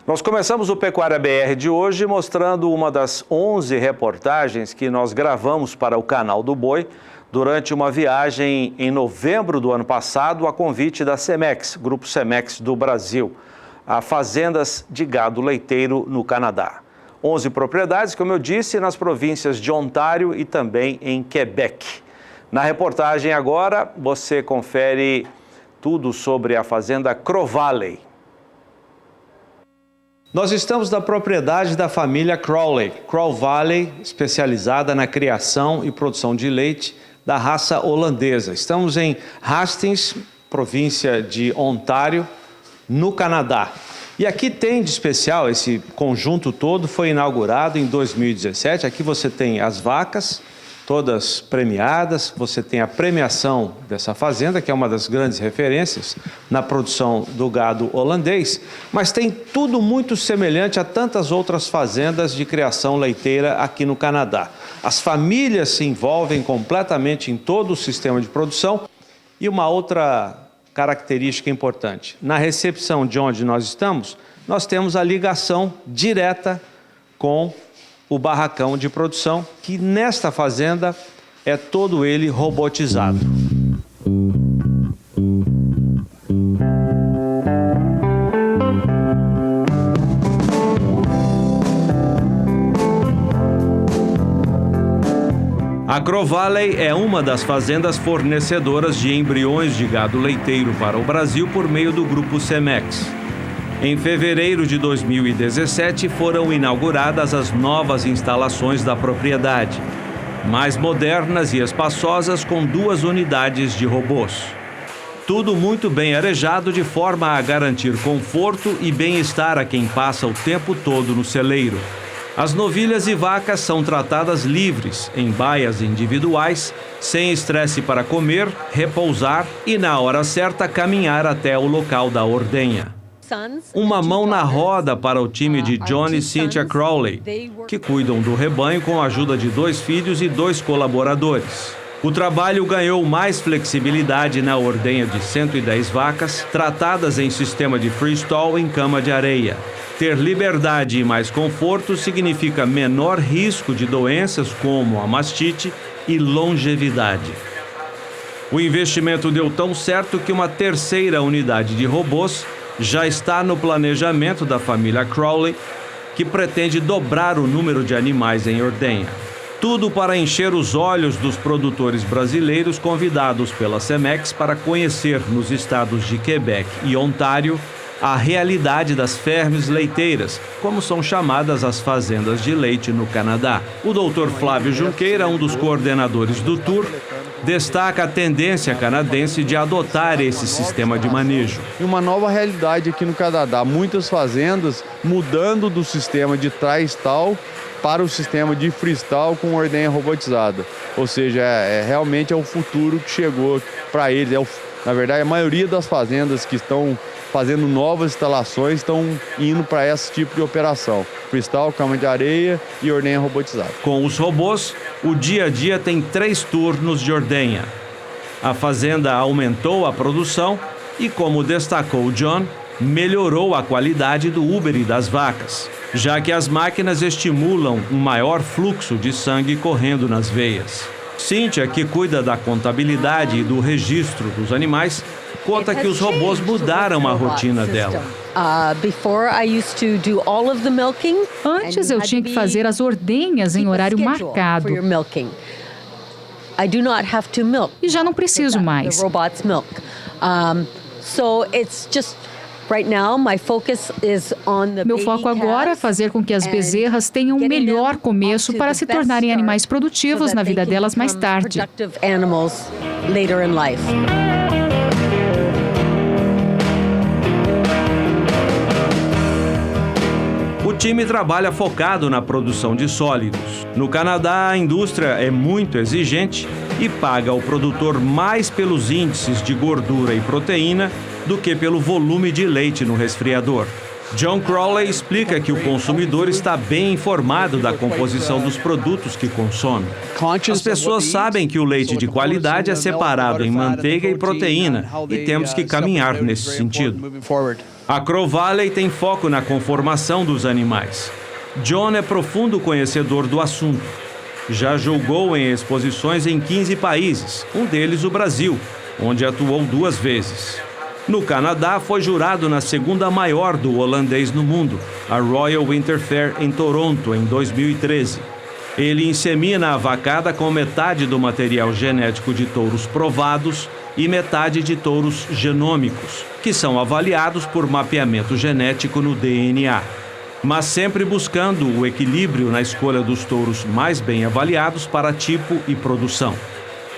Nós começamos o Pecuária BR de hoje mostrando uma das 11 reportagens que nós gravamos para o canal do Boi durante uma viagem em novembro do ano passado a convite da Cemex, Grupo Cemex do Brasil, a fazendas de gado leiteiro no Canadá. 11 propriedades, como eu disse, nas províncias de Ontário e também em Quebec. Na reportagem agora, você confere tudo sobre a fazenda Crow Valley. Nós estamos na propriedade da família Crowley, Crow Valley, especializada na criação e produção de leite da raça holandesa. Estamos em Hastings, província de Ontário, no Canadá. E aqui tem de especial, esse conjunto todo foi inaugurado em 2017. Aqui você tem as vacas, todas premiadas, você tem a premiação dessa fazenda, que é uma das grandes referências na produção do gado holandês, mas tem tudo muito semelhante a tantas outras fazendas de criação leiteira aqui no Canadá. As famílias se envolvem completamente em todo o sistema de produção e uma outra característica importante. Na recepção de onde nós estamos, nós temos a ligação direta com o barracão de produção, que nesta fazenda é todo ele robotizado. A Crow Valley é uma das fazendas fornecedoras de embriões de gado leiteiro para o Brasil por meio do Grupo Cemex. Em fevereiro de 2017 foram inauguradas as novas instalações da propriedade, mais modernas e espaçosas com 2 unidades de robôs. Tudo muito bem arejado de forma a garantir conforto e bem-estar a quem passa o tempo todo no celeiro. As novilhas e vacas são tratadas livres, em baias individuais, sem estresse para comer, repousar e, na hora certa, caminhar até o local da ordenha. Uma mão na roda para o time de John e Cynthia Crowley, que cuidam do rebanho com a ajuda de 2 filhos e 2 colaboradores. O trabalho ganhou mais flexibilidade na ordenha de 110 vacas, tratadas em sistema de freestall em cama de areia. Ter liberdade e mais conforto significa menor risco de doenças como a mastite e longevidade. O investimento deu tão certo que uma terceira unidade de robôs já está no planejamento da família Crowley, que pretende dobrar o número de animais em ordenha. Tudo para encher os olhos dos produtores brasileiros convidados pela Cemex para conhecer nos estados de Quebec e Ontário a realidade das fermes leiteiras, como são chamadas as fazendas de leite no Canadá. O Dr. Flávio Junqueira, um dos coordenadores do tour, destaca a tendência canadense de adotar esse sistema de manejo. Uma nova realidade aqui no Canadá, muitas fazendas mudando do sistema de tri-stall para o sistema de freestall com ordenha robotizada. Ou seja, realmente é o futuro que chegou para eles. Na verdade, a maioria das fazendas que estão fazendo novas instalações estão indo para esse tipo de operação. Freestall, cama de areia e ordenha robotizada. Com os robôs, o dia a dia tem 3 turnos de ordenha. A fazenda aumentou a produção e, como destacou John, melhorou a qualidade do úbere das vacas, já que as máquinas estimulam um maior fluxo de sangue correndo nas veias. Cynthia, que cuida da contabilidade e do registro dos animais, conta que os robôs mudaram a rotina dela. Antes eu tinha que fazer as ordenhas em horário marcado. E já não preciso mais. Meu foco agora é fazer com que as bezerras tenham um melhor começo para se tornarem animais produtivos na vida delas mais tarde. O time trabalha focado na produção de sólidos. No Canadá, a indústria é muito exigente e paga o produtor mais pelos índices de gordura e proteína do que pelo volume de leite no resfriador. John Crowley explica que o consumidor está bem informado da composição dos produtos que consome. As pessoas sabem que o leite de qualidade é separado em manteiga e proteína e temos que caminhar nesse sentido. A Crow Valley tem foco na conformação dos animais. John é profundo conhecedor do assunto. Já julgou em exposições em 15 países, um deles o Brasil, onde atuou 2 vezes. No Canadá, foi jurado na segunda maior do holandês no mundo, a Royal Winter Fair em Toronto, em 2013. Ele insemina a vacada com metade do material genético de touros provados e metade de touros genômicos, que são avaliados por mapeamento genético no DNA. Mas sempre buscando o equilíbrio na escolha dos touros mais bem avaliados para tipo e produção.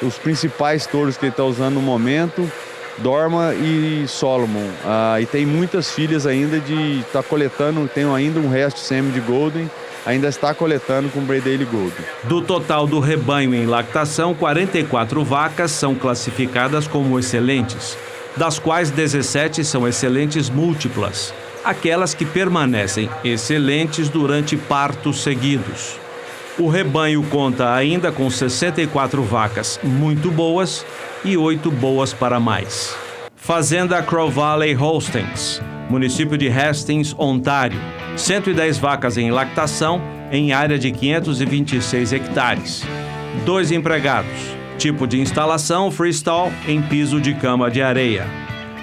Os principais touros que ele está usando no momento, Dorma e Solomon. E tem muitas filhas ainda de estar coletando, tem ainda um resto de sêmen de Golden, ainda está coletando com Braidale Golden. Do total do rebanho em lactação, 44 vacas são classificadas como excelentes, das quais 17 são excelentes múltiplas, aquelas que permanecem excelentes durante partos seguidos. O rebanho conta ainda com 64 vacas muito boas e 8 boas para mais. Fazenda Crow Valley Holsteins, município de Hastings, Ontário. 110 vacas em lactação em área de 526 hectares. 2 empregados. Tipo de instalação freestall em piso de cama de areia.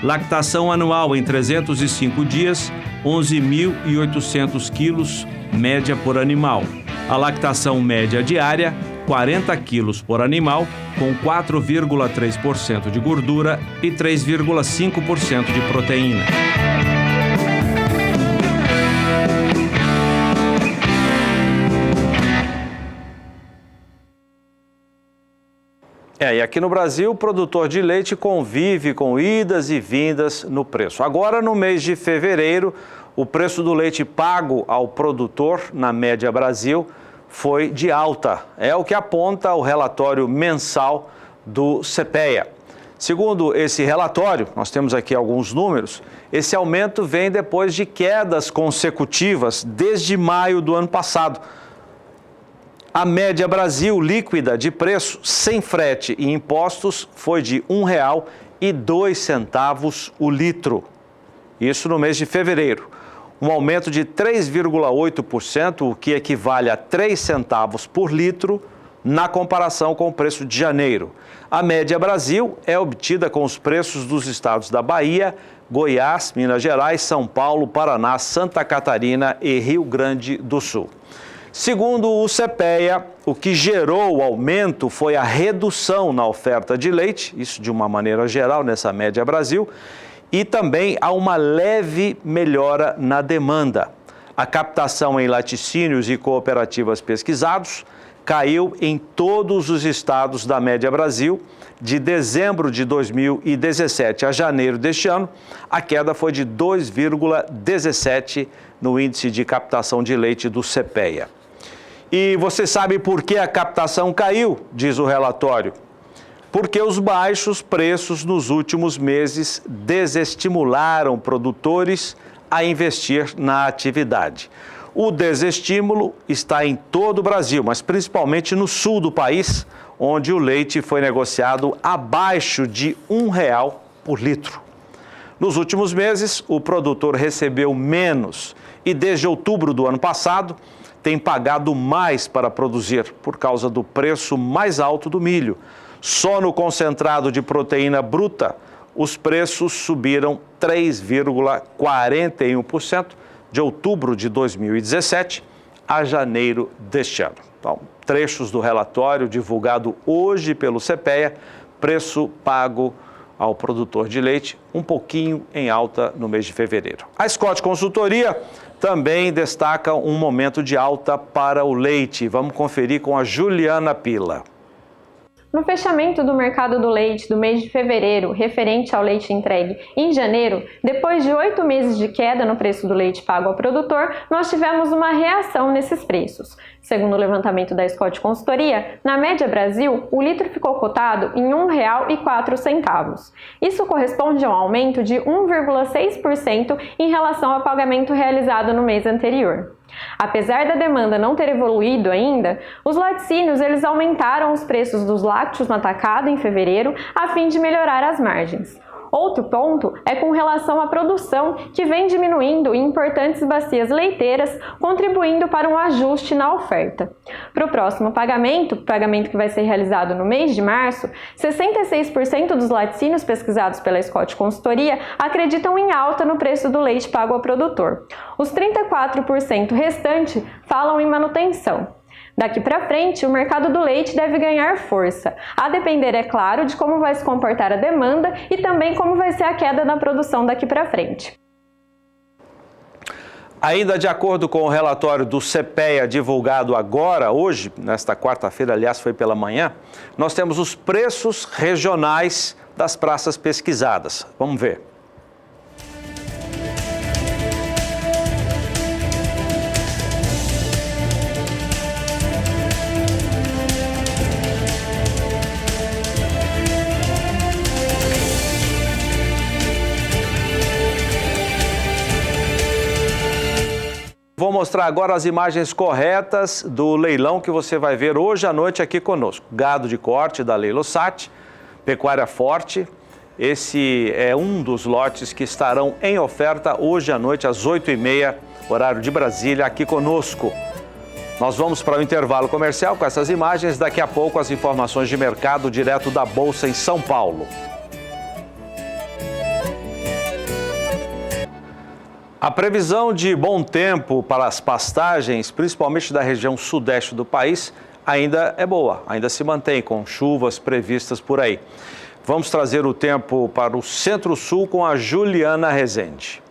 Lactação anual em 305 dias, 11.800 quilos, média por animal. A lactação média diária, 40 quilos por animal, com 4,3% de gordura e 3,5% de proteína. E aqui no Brasil, o produtor de leite convive com idas e vindas no preço. Agora, no mês de fevereiro, o preço do leite pago ao produtor, na média Brasil, foi de alta. É o que aponta o relatório mensal do CPEA. Segundo esse relatório, nós temos aqui alguns números, esse aumento vem depois de quedas consecutivas desde maio do ano passado. A média Brasil líquida de preço sem frete e impostos foi de R$ 1,02 o litro. Isso no mês de fevereiro. Um aumento de 3,8%, o que equivale a 3 centavos por litro, na comparação com o preço de janeiro. A média Brasil é obtida com os preços dos estados da Bahia, Goiás, Minas Gerais, São Paulo, Paraná, Santa Catarina e Rio Grande do Sul. Segundo o CPEA, o que gerou o aumento foi a redução na oferta de leite, isso de uma maneira geral nessa média Brasil, e também há uma leve melhora na demanda. A captação em laticínios e cooperativas pesquisados caiu em todos os estados da média Brasil. De dezembro de 2017 a janeiro deste ano, a queda foi de 2,17 no índice de captação de leite do CPEA. E você sabe por que a captação caiu, diz o relatório? Porque os baixos preços nos últimos meses desestimularam produtores a investir na atividade. O desestímulo está em todo o Brasil, mas principalmente no sul do país, onde o leite foi negociado abaixo de R$ 1 por litro. Nos últimos meses, o produtor recebeu menos e desde outubro do ano passado tem pagado mais para produzir por causa do preço mais alto do milho. Só no concentrado de proteína bruta, os preços subiram 3,41% de outubro de 2017 a janeiro deste ano. Então, trechos do relatório divulgado hoje pelo CPEA, preço pago ao produtor de leite, um pouquinho em alta no mês de fevereiro. A Scott Consultoria também destaca um momento de alta para o leite. Vamos conferir com a Juliana Pila. No fechamento do mercado do leite do mês de fevereiro, referente ao leite entregue em janeiro, depois de 8 meses de queda no preço do leite pago ao produtor, nós tivemos uma reação nesses preços. Segundo o levantamento da Scott Consultoria, na média Brasil, o litro ficou cotado em R$ 1,04. Isso corresponde a um aumento de 1,6% em relação ao pagamento realizado no mês anterior. Apesar da demanda não ter evoluído ainda, os laticínios eles aumentaram os preços dos lácteos no atacado em fevereiro a fim de melhorar as margens. Outro ponto é com relação à produção, que vem diminuindo em importantes bacias leiteiras, contribuindo para um ajuste na oferta. Para o próximo pagamento que vai ser realizado no mês de março, 66% dos laticínios pesquisados pela Scott Consultoria acreditam em alta no preço do leite pago ao produtor. Os 34% restantes falam em manutenção. Daqui para frente, o mercado do leite deve ganhar força, a depender, é claro, de como vai se comportar a demanda e também como vai ser a queda na produção daqui para frente. Ainda de acordo com o relatório do CPEA divulgado agora, hoje, nesta quarta-feira, aliás, foi pela manhã, nós temos os preços regionais das praças pesquisadas. Vamos ver. Vou mostrar agora as imagens corretas do leilão que você vai ver hoje à noite aqui conosco. Gado de corte da Leilosat, pecuária forte. Esse é um dos lotes que estarão em oferta hoje à noite às 8h30, horário de Brasília, aqui conosco. Nós vamos para o intervalo comercial com essas imagens. Daqui a pouco as informações de mercado direto da Bolsa em São Paulo. A previsão de bom tempo para as pastagens, principalmente da região sudeste do país, ainda é boa, ainda se mantém com chuvas previstas por aí. Vamos trazer o tempo para o Centro-Sul com a Juliana Rezende.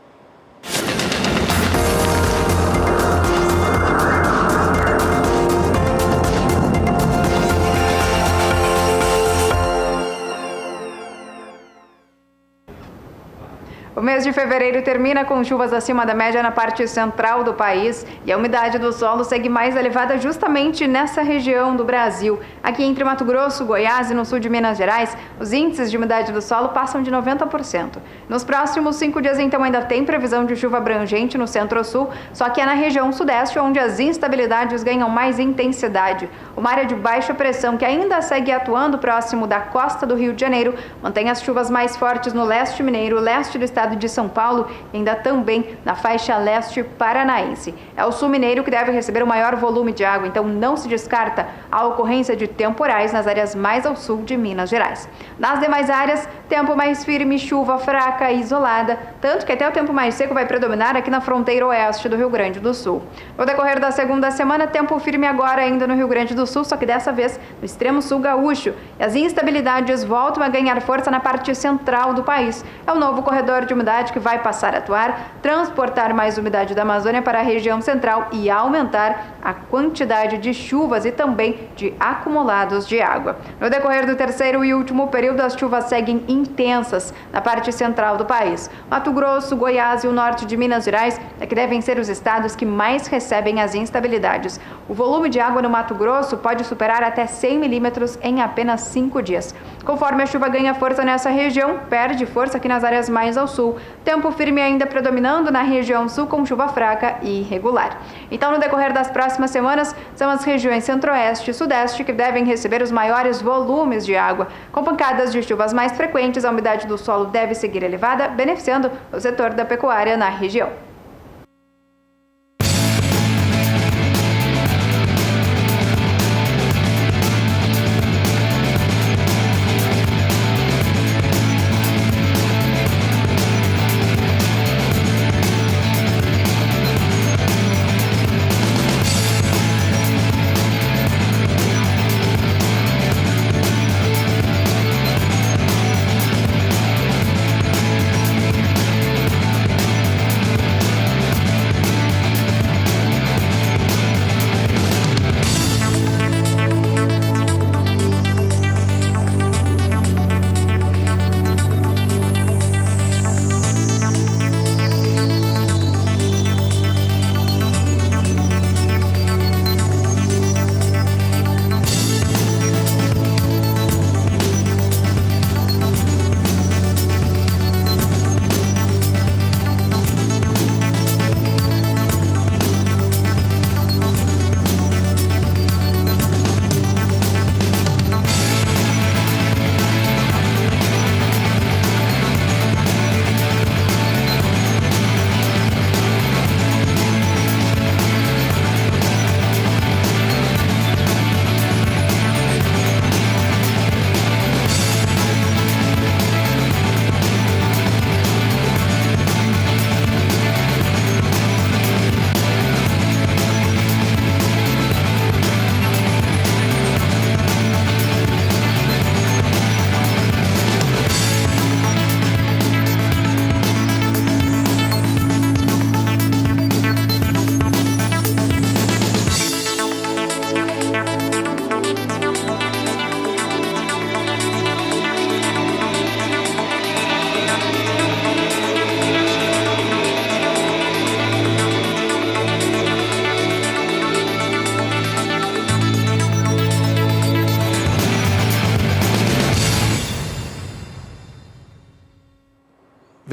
O mês de fevereiro termina com chuvas acima da média na parte central do país e a umidade do solo segue mais elevada justamente nessa região do Brasil. Aqui entre Mato Grosso, Goiás e no sul de Minas Gerais, os índices de umidade do solo passam de 90%. Nos próximos 5 dias, então, ainda tem previsão de chuva abrangente no centro-sul, só que é na região sudeste onde as instabilidades ganham mais intensidade. Uma área de baixa pressão que ainda segue atuando próximo da costa do Rio de Janeiro mantém as chuvas mais fortes no leste mineiro, leste do estado de São Paulo e ainda também na faixa leste paranaense. É o sul mineiro que deve receber o maior volume de água, então não se descarta a ocorrência de temporais nas áreas mais ao sul de Minas Gerais. Nas demais áreas, tempo mais firme, chuva fraca e isolada, tanto que até o tempo mais seco vai predominar aqui na fronteira oeste do Rio Grande do Sul. No decorrer da segunda semana, tempo firme agora ainda no Rio Grande do Sul, só que dessa vez no extremo sul gaúcho. E as instabilidades voltam a ganhar força na parte central do país. É o novo corredor de umidade que vai passar a atuar, transportar mais umidade da Amazônia para a região central e aumentar a quantidade de chuvas e também de acumulados de água. No decorrer do terceiro e último período, as chuvas seguem intensas na parte central do país. Mato Grosso, Goiás e o norte de Minas Gerais é que devem ser os estados que mais recebem as instabilidades. O volume de água no Mato Grosso pode superar até 100 milímetros em apenas 5 dias. Conforme a chuva ganha força nessa região, perde força aqui nas áreas mais ao sul. Tempo firme ainda predominando na região sul com chuva fraca e irregular. Então, no decorrer das próximas semanas, são as regiões centro-oeste e sudeste que devem receber os maiores volumes de água. Com pancadas de chuvas mais frequentes, a umidade do solo deve seguir elevada, beneficiando o setor da pecuária na região.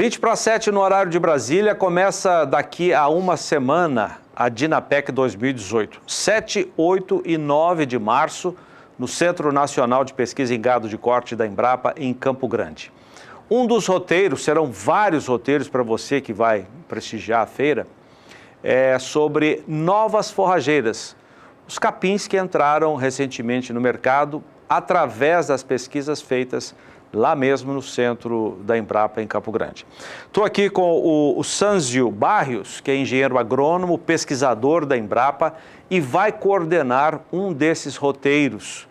20 para 7 no horário de Brasília, começa daqui a uma semana a Dinapec 2018. 7, 8 e 9 de março, no Centro Nacional de Pesquisa em Gado de Corte da Embrapa, em Campo Grande. Um dos roteiros, serão vários roteiros para você que vai prestigiar a feira, é sobre novas forrageiras, os capins que entraram recentemente no mercado através das pesquisas feitas lá mesmo no centro da Embrapa, em Campo Grande. Estou aqui com o Sanzio Barrios, que é engenheiro agrônomo, pesquisador da Embrapa e vai coordenar um desses roteiros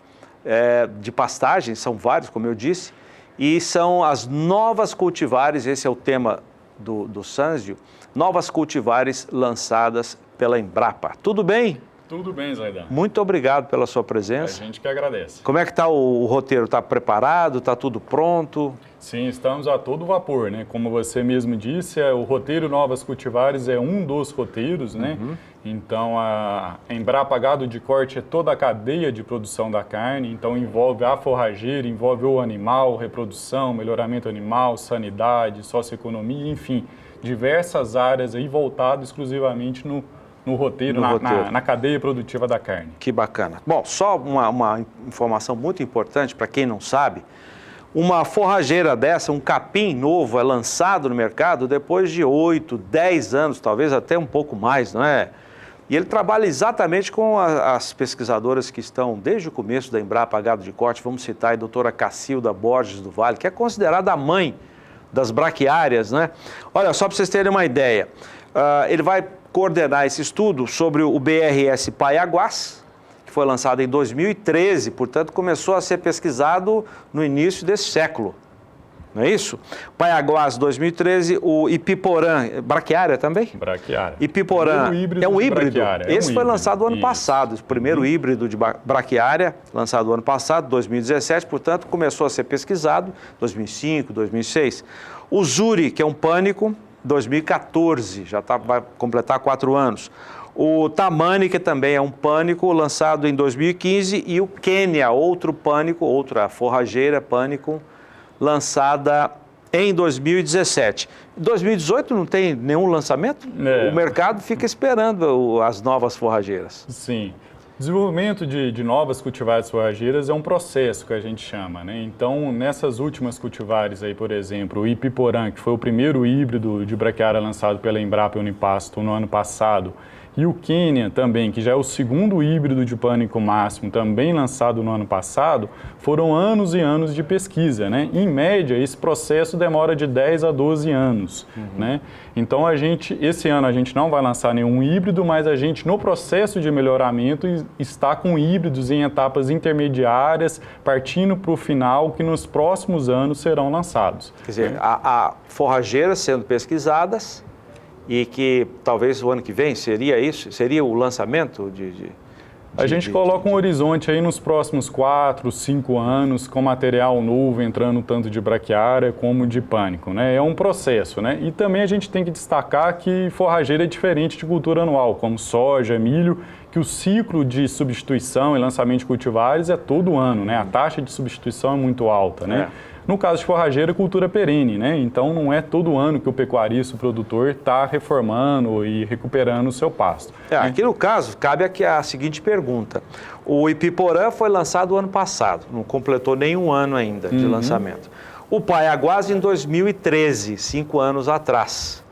de pastagem, são vários, como eu disse, e são as novas cultivares, esse é o tema do Sanzio, novas cultivares lançadas pela Embrapa. Tudo bem? Tudo bem, Zaidan. Muito obrigado pela sua presença. A gente que agradece. Como é que está o roteiro? Está preparado? Está tudo pronto? Sim, estamos a todo vapor, né? Como você mesmo disse, o roteiro Novas Cultivares é um dos roteiros, né? Então, a Embrapa Gado de Corte é toda a cadeia de produção da carne, então envolve a forrageira, envolve o animal, reprodução, melhoramento animal, sanidade, socioeconomia, enfim, diversas áreas aí voltadas exclusivamente no roteiro, na cadeia produtiva da carne. Que bacana. Bom, só uma informação muito importante para quem não sabe, uma forrageira dessa, um capim novo, é lançado no mercado depois de 8, 10 anos, talvez até um pouco mais, não é? E ele trabalha exatamente com as pesquisadoras que estão desde o começo da Embrapa Gado de Corte, vamos citar a doutora Cacilda Borges do Vale, que é considerada a mãe das braquiárias, né? Olha, só para vocês terem uma ideia, ele vai coordenar esse estudo sobre o BRS Paiaguás, que foi lançado em 2013, portanto começou a ser pesquisado no início desse século, não é isso? Paiaguás 2013, o Ipiporã, braquiária também? Braquiária. Ipiporã é um híbrido, esse foi lançado no ano passado, o primeiro híbrido de braquiária, lançado no ano passado, 2017, portanto começou a ser pesquisado, 2005, 2006. O Zuri, que é um pânico, 2014, já vai completar 4 anos. O Tamani, que também é um pânico, lançado em 2015, e o Quênia, outro pânico, outra forrageira pânico, lançada em 2017. Em 2018 não tem nenhum lançamento? O mercado fica esperando as novas forrageiras. Sim. Desenvolvimento de novas cultivares forrageiras é um processo que a gente chama, né? Então, nessas últimas cultivares aí, por exemplo, o Ipiporã, que foi o primeiro híbrido de braquiária lançado pela Embrapa e Unipasto no ano passado, e o Quênia também, que já é o segundo híbrido de pânico máximo, também lançado no ano passado, foram anos e anos de pesquisa, né? Em média, esse processo demora de 10 a 12 anos, né? Então, esse ano a gente não vai lançar nenhum híbrido, mas a gente, no processo de melhoramento, está com híbridos em etapas intermediárias, partindo para o final, que nos próximos anos serão lançados. Quer dizer, há forrageiras sendo pesquisadas, e que talvez o ano que vem seria isso? Seria o lançamento A gente coloca um horizonte aí nos próximos 4, 5 anos, com material novo entrando tanto de braquiária como de pânico, né? É um processo, né? E também a gente tem que destacar que forrageira é diferente de cultura anual, como soja, milho, que o ciclo de substituição e lançamento de cultivares é todo ano, né? A taxa de substituição é muito alta, né? No caso de forrageira, cultura perene, né? Então, não é todo ano que o pecuarista, o produtor, está reformando e recuperando o seu pasto. Aqui no caso, cabe aqui a seguinte pergunta. O Ipiporã foi lançado ano passado, não completou nenhum ano ainda de lançamento. O Paiaguás em 2013, 5 anos atrás.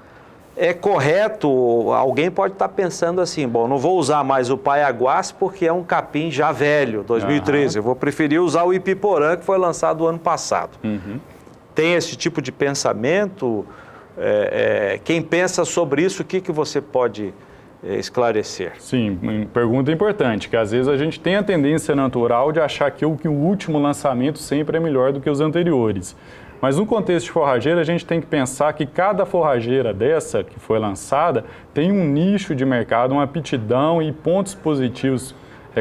É correto, alguém pode estar pensando assim, bom, não vou usar mais o Paiaguás porque é um capim já velho, 2013, eu vou preferir usar o Ipiporã que foi lançado ano passado. Tem esse tipo de pensamento? Quem pensa sobre isso, o que você pode esclarecer? Sim, pergunta importante, que às vezes a gente tem a tendência natural de achar que o último lançamento sempre é melhor do que os anteriores. Mas no contexto de forrageira, a gente tem que pensar que cada forrageira dessa que foi lançada tem um nicho de mercado, uma aptidão e pontos positivos,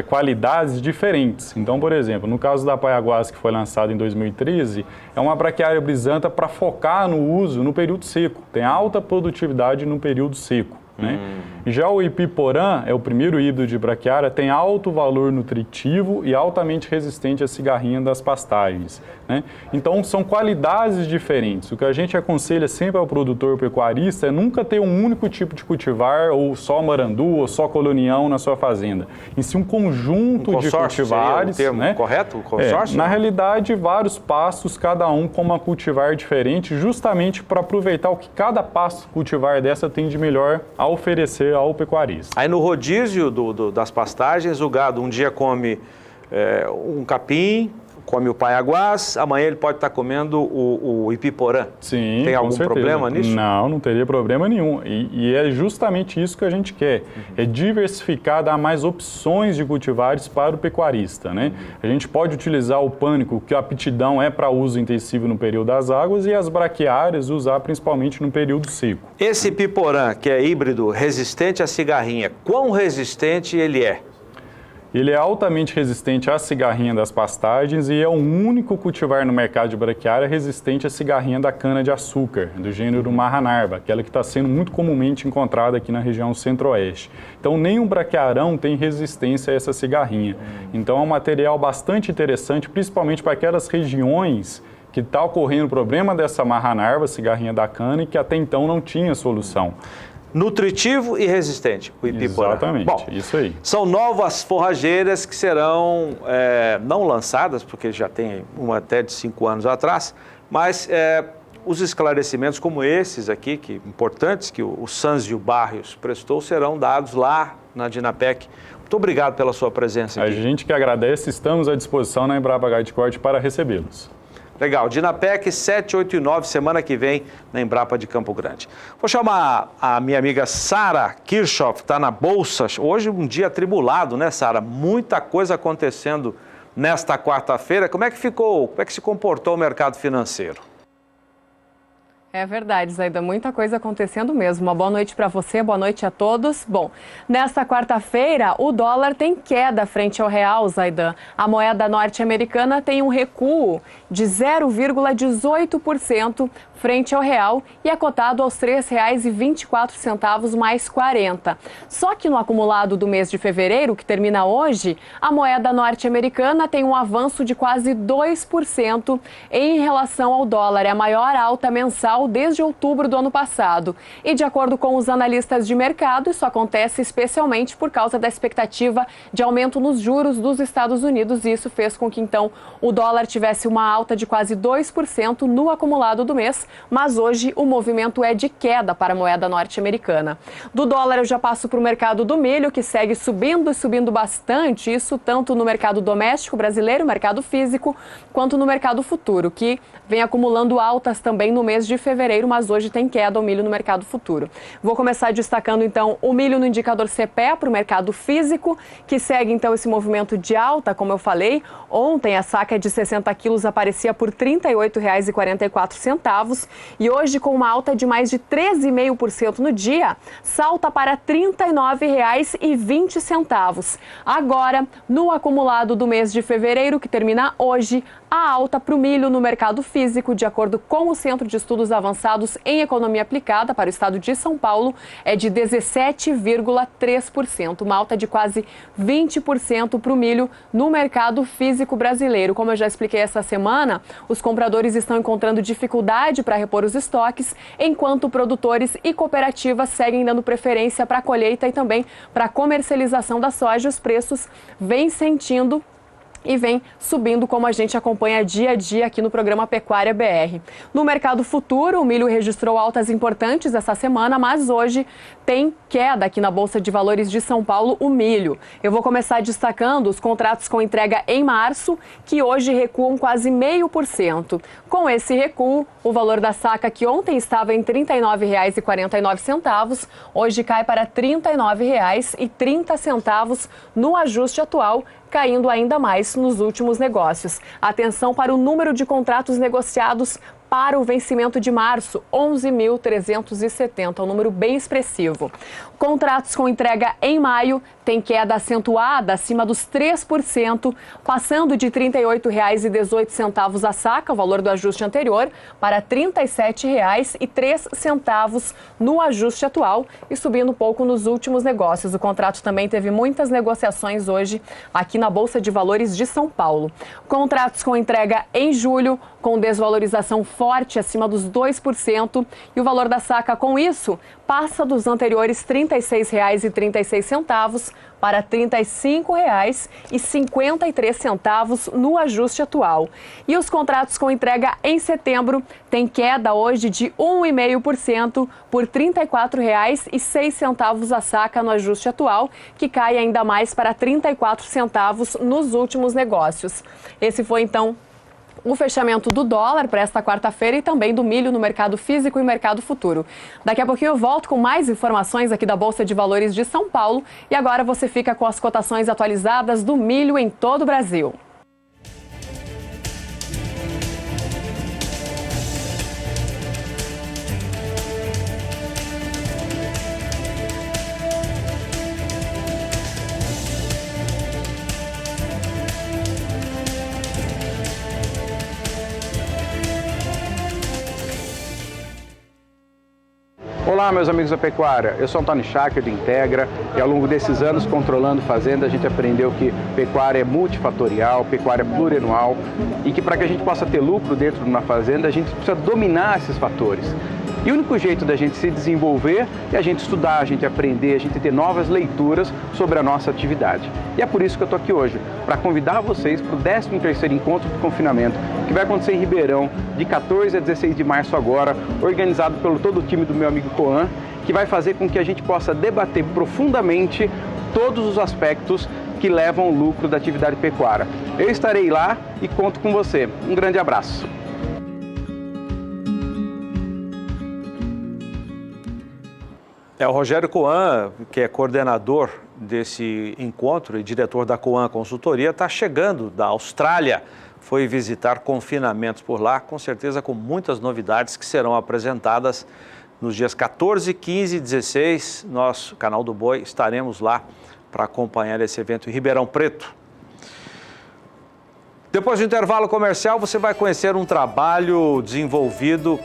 qualidades diferentes. Então, por exemplo, no caso da Paiaguás, que foi lançada em 2013, é uma braquiária brisanta para focar no uso no período seco. Tem alta produtividade no período seco, né? Já o Ipiporã é o primeiro híbrido de braquiária, tem alto valor nutritivo e altamente resistente à cigarrinha das pastagens. né? Então, são qualidades diferentes. O que a gente aconselha sempre ao produtor pecuarista é nunca ter um único tipo de cultivar, ou só marandu, ou só colonião na sua fazenda. Em si, um conjunto de cultivares. Seria o termo, né? correto? Consórcio? Na realidade, vários pastos, cada um com uma cultivar diferente, justamente para aproveitar o que cada pasto cultivar dessa tem de melhor a oferecer ao pecuarista. Aí no rodízio das pastagens, o gado um dia come um capim, come o paiaguás, amanhã ele pode estar comendo o ipiporã. Sim, tem algum certeza. problema nisso? Não, não teria problema nenhum. E é justamente isso que a gente quer. É diversificar, dar mais opções de cultivares para o pecuarista, né? A gente pode utilizar o pânico, que a aptidão é para uso intensivo no período das águas, e as braquiárias usar principalmente no período seco. Esse ipiporã, que é híbrido, resistente à cigarrinha, quão resistente ele é? Ele é altamente resistente à cigarrinha das pastagens e é o único cultivar no mercado de braquiária resistente à cigarrinha da cana-de-açúcar, do gênero Marranarva, aquela que está sendo muito comumente encontrada aqui na região centro-oeste. Então, nenhum braquiarão tem resistência a essa cigarrinha. Então, é um material bastante interessante, principalmente para aquelas regiões que está ocorrendo o problema dessa Marranarva, cigarrinha da cana, e que até então não tinha solução. Nutritivo e resistente, o ipiporã. Exatamente, bom, isso aí. São novas forrageiras que serão não lançadas, porque já tem uma até de 5 anos atrás, mas os esclarecimentos como esses aqui, que importantes, que o Sânzio Barrios prestou, serão dados lá na Dinapec. Muito obrigado pela sua presença aqui. A gente que agradece, estamos à disposição na Embrapa Gado de Corte para recebê-los. Legal, Dinapec 7, 8 e 9, semana que vem, na Embrapa de Campo Grande. Vou chamar a minha amiga Sara Kirchhoff, está na Bolsa. Hoje um dia atribulado, né, Sara? Muita coisa acontecendo nesta quarta-feira. Como é que ficou, como é que se comportou o mercado financeiro? É verdade, Zaida, muita coisa acontecendo mesmo. Uma boa noite para você, boa noite a todos. Bom, nesta quarta-feira, o dólar tem queda frente ao real, Zaida. A moeda norte-americana tem um recuo de 0,18% frente ao real e é cotado aos R$ 3,24 mais 40. Só que no acumulado do mês de fevereiro, que termina hoje, a moeda norte-americana tem um avanço de quase 2% em relação ao dólar. É a maior alta mensal desde outubro do ano passado. E de acordo com os analistas de mercado, isso acontece especialmente por causa da expectativa de aumento nos juros dos Estados Unidos. E isso fez com que, então, o dólar tivesse uma alta de quase 2% no acumulado do mês. Mas hoje o movimento é de queda para a moeda norte-americana. Do dólar eu já passo para o mercado do milho, que segue subindo e subindo bastante. Isso tanto no mercado doméstico brasileiro, mercado físico, quanto no mercado futuro, que vem acumulando altas também no mês de fevereiro, mas hoje tem queda o milho no mercado futuro. Vou começar destacando então o milho no indicador CPE para o mercado físico, que segue então esse movimento de alta, como eu falei. Ontem a saca de 60 quilos aparecia por R$ 38,44 e hoje, com uma alta de mais de 13,5% no dia, salta para R$ 39,20. Agora, no acumulado do mês de fevereiro, que termina hoje, a alta para o milho no mercado físico, de acordo com o Centro de Estudos Avançados em Economia Aplicada para o estado de São Paulo, é de 17,3%, uma alta de quase 20% para o milho no mercado físico brasileiro. Como eu já expliquei essa semana, os compradores estão encontrando dificuldade para repor os estoques, enquanto produtores e cooperativas seguem dando preferência para a colheita e também para a comercialização da soja. Os preços vêm sentindo e vem subindo, como a gente acompanha dia a dia aqui no programa Pecuária BR. No mercado futuro, o milho registrou altas importantes essa semana, mas hoje tem queda aqui na Bolsa de Valores de São Paulo, o milho. Eu vou começar destacando os contratos com entrega em março, que hoje recuam quase 0,5%. Com esse recuo, o valor da saca, que ontem estava em R$ 39,49, hoje cai para R$ 39,30 no ajuste atual, caindo ainda mais nos últimos negócios. Atenção para o número de contratos negociados para o vencimento de março, 11.370, um número bem expressivo. Contratos com entrega em maio têm queda acentuada acima dos 3%, passando de R$ 38,18 a saca, o valor do ajuste anterior, para R$ 37,03 no ajuste atual e subindo um pouco nos últimos negócios. O contrato também teve muitas negociações hoje aqui na Bolsa de Valores de São Paulo. Contratos com entrega em julho, com desvalorização forte acima dos 2%, e o valor da saca com isso passa dos anteriores R$ 36,36 para R$ 35,53 no ajuste atual. E os contratos com entrega em setembro têm queda hoje de 1,5% por R$ 34,06 a saca no ajuste atual, que cai ainda mais para 34 centavos nos últimos negócios. Esse foi então o fechamento do dólar para esta quarta-feira e também do milho no mercado físico e mercado futuro. Daqui a pouquinho eu volto com mais informações aqui da Bolsa de Valores de São Paulo e agora você fica com as cotações atualizadas do milho em todo o Brasil. Olá, meus amigos da pecuária, eu sou Antônio Schacker do Integra e ao longo desses anos controlando fazenda a gente aprendeu que pecuária é multifatorial, pecuária é plurianual e que para que a gente possa ter lucro dentro de uma fazenda a gente precisa dominar esses fatores. E o único jeito da gente se desenvolver é a gente estudar, a gente aprender, a gente ter novas leituras sobre a nossa atividade. E é por isso que eu estou aqui hoje, para convidar vocês para o 13º Encontro de Confinamento, que vai acontecer em Ribeirão, de 14 a 16 de março agora, organizado pelo todo o time do meu amigo Coan, que vai fazer com que a gente possa debater profundamente todos os aspectos que levam ao lucro da atividade pecuária. Eu estarei lá e conto com você. Um grande abraço. É o Rogério Coan, que é coordenador desse encontro e diretor da Coan Consultoria, está chegando da Austrália. Foi visitar confinamentos por lá, com certeza com muitas novidades que serão apresentadas nos dias 14, 15 e 16. Nosso Canal do Boi estaremos lá para acompanhar esse evento em Ribeirão Preto. Depois do intervalo comercial, você vai conhecer um trabalho desenvolvido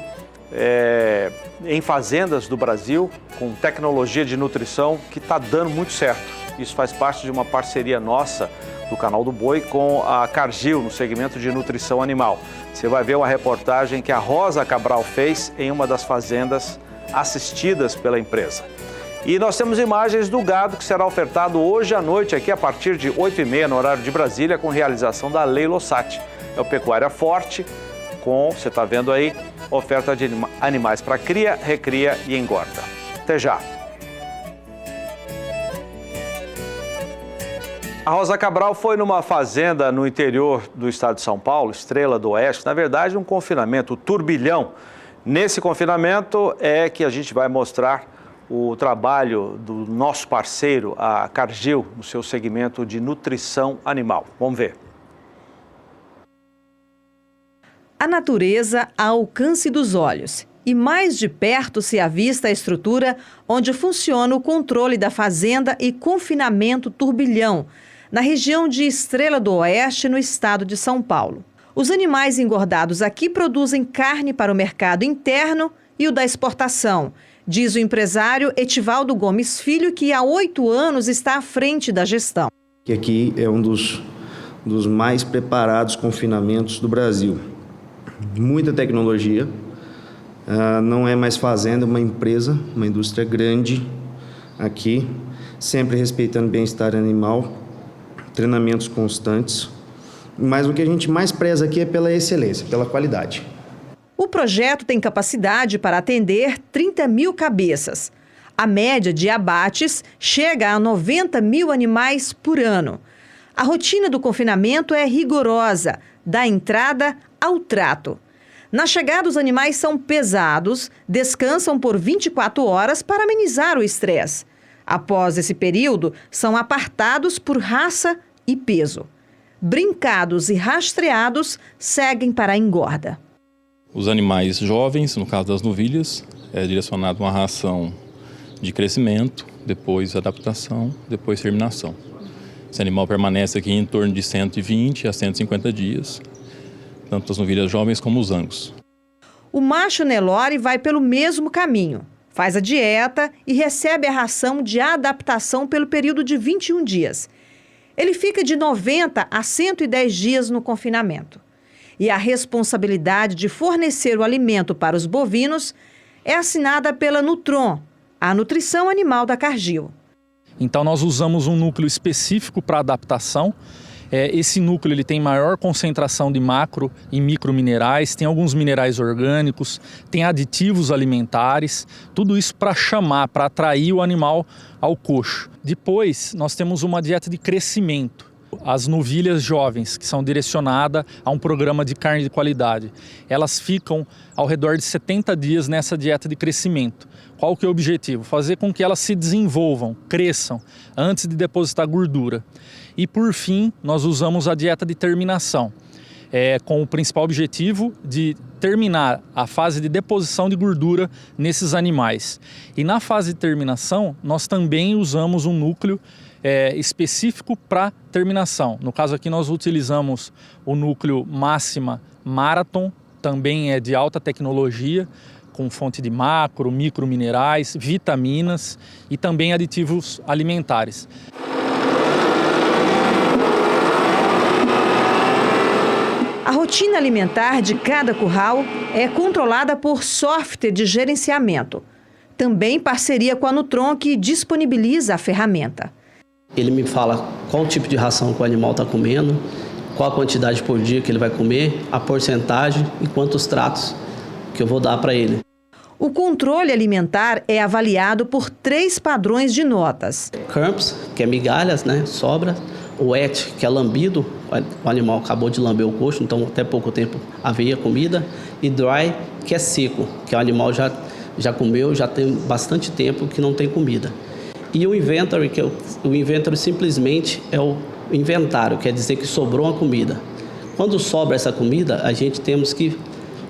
em fazendas do Brasil, com tecnologia de nutrição que está dando muito certo. Isso faz parte de uma parceria nossa do Canal do Boi com a Cargill, no segmento de nutrição animal. Você vai ver uma reportagem que a Rosa Cabral fez em uma das fazendas assistidas pela empresa. E nós temos imagens do gado que será ofertado hoje à noite, aqui a partir de 8h30 no horário de Brasília, com realização da Lei Lossati. É o Pecuária Forte, com, você está vendo aí, oferta de animais para cria, recria e engorda. Até já! A Rosa Cabral foi numa fazenda no interior do estado de São Paulo, Estrela do Oeste, na verdade um confinamento, o turbilhão. Nesse confinamento é que a gente vai mostrar o trabalho do nosso parceiro, a Cargill, no seu segmento de nutrição animal. Vamos ver. A natureza ao alcance dos olhos. E mais de perto se avista a estrutura onde funciona o controle da fazenda e confinamento turbilhão, na região de Estrela do Oeste, no estado de São Paulo. Os animais engordados aqui produzem carne para o mercado interno e o da exportação, diz o empresário Etivaldo Gomes Filho, que há 8 anos está à frente da gestão. Aqui é um dos mais preparados confinamentos do Brasil. Muita tecnologia, não é mais fazenda, é uma empresa, uma indústria grande aqui, sempre respeitando o bem-estar animal, treinamentos constantes, mas o que a gente mais preza aqui é pela excelência, pela qualidade. O projeto tem capacidade para atender 30 mil cabeças. A média de abates chega a 90 mil animais por ano. A rotina do confinamento é rigorosa, da entrada ao trato. Na chegada, os animais são pesados, descansam por 24 horas para amenizar o estresse. Após esse período, são apartados por raça e peso. Brincados e rastreados seguem para a engorda. Os animais jovens, no caso das novilhas, é direcionado uma ração de crescimento, depois adaptação, depois terminação. Esse animal permanece aqui em torno de 120 a 150 dias, tanto as novilhas jovens como os angus. O macho Nelore vai pelo mesmo caminho. Faz a dieta e recebe a ração de adaptação pelo período de 21 dias. Ele fica de 90 a 110 dias no confinamento. E a responsabilidade de fornecer o alimento para os bovinos é assinada pela Nutron, a nutrição animal da Cargill. Então nós usamos um núcleo específico para adaptação. Esse núcleo ele tem maior concentração de macro e microminerais, tem alguns minerais orgânicos, tem aditivos alimentares, tudo isso para para atrair o animal ao coxo. Depois nós temos uma dieta de crescimento. As novilhas jovens, que são direcionadas a um programa de carne de qualidade, elas ficam ao redor de 70 dias nessa dieta de crescimento. Qual que é o objetivo? Fazer com que elas se desenvolvam, cresçam, antes de depositar gordura. E por fim, nós usamos a dieta de terminação, com o principal objetivo de terminar a fase de deposição de gordura nesses animais. E na fase de terminação, nós também usamos um núcleo específico para terminação. No caso aqui nós utilizamos o núcleo Máxima Marathon, também é de alta tecnologia, com fonte de macro, microminerais, vitaminas e também aditivos alimentares. A rotina alimentar de cada curral é controlada por software de gerenciamento. Também em parceria com a Nutron, que disponibiliza a ferramenta. Ele me fala qual tipo de ração que o animal está comendo, qual a quantidade por dia que ele vai comer, a porcentagem e quantos tratos que eu vou dar para ele. O controle alimentar é avaliado por 3 padrões de notas. Crumbs, que é migalhas, sobras. O wet, que é lambido, o animal acabou de lamber o coxo, então até pouco tempo havia comida. E dry, que é seco, que o animal já comeu, já tem bastante tempo que não tem comida. E o inventory, o inventory simplesmente é o inventário, quer dizer que sobrou uma comida. Quando sobra essa comida, a gente temos que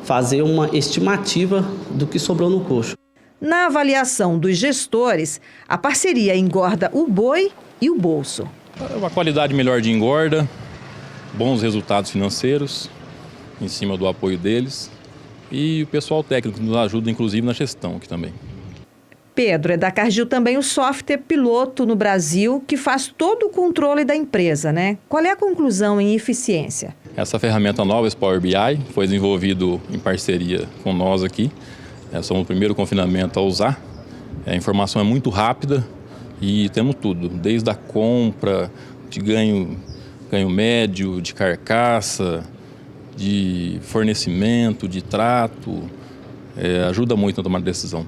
fazer uma estimativa do que sobrou no coxo. Na avaliação dos gestores, a parceria engorda o boi e o bolso. Uma qualidade melhor de engorda, bons resultados financeiros, em cima do apoio deles, e o pessoal técnico nos ajuda, inclusive, na gestão aqui também. Pedro, é da Cargill também o software piloto no Brasil que faz todo o controle da empresa, Qual é a conclusão em eficiência? Essa ferramenta nova, esse Power BI, foi desenvolvido em parceria com nós aqui. Somos o primeiro confinamento a usar. A informação é muito rápida e temos tudo, desde a compra, de ganho médio, de carcaça, de fornecimento, de trato. Ajuda muito na tomada de decisão.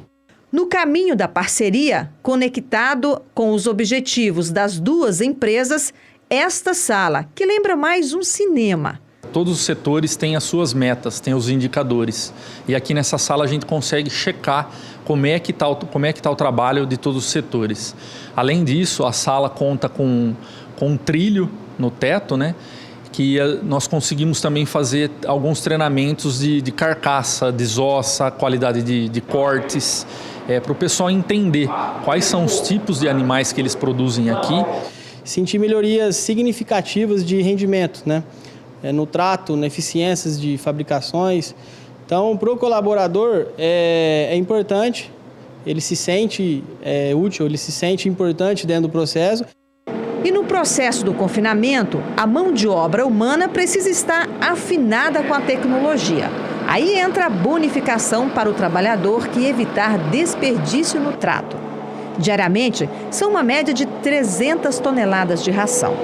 No caminho da parceria, conectado com os objetivos das duas empresas, esta sala, que lembra mais um cinema. Todos os setores têm as suas metas, têm os indicadores. E aqui nessa sala a gente consegue checar como é que está o trabalho de todos os setores. Além disso, a sala conta com um trilho no teto, que nós conseguimos também fazer alguns treinamentos de carcaça, desossa, qualidade de cortes, para o pessoal entender quais são os tipos de animais que eles produzem aqui. Sentir melhorias significativas de rendimento, no trato, na eficiências de fabricações. Então, para o colaborador é importante, ele se sente útil, ele se sente importante dentro do processo. E no processo do confinamento, a mão de obra humana precisa estar afinada com a tecnologia. Aí entra a bonificação para o trabalhador que evitar desperdício no trato. Diariamente, são uma média de 300 toneladas de ração.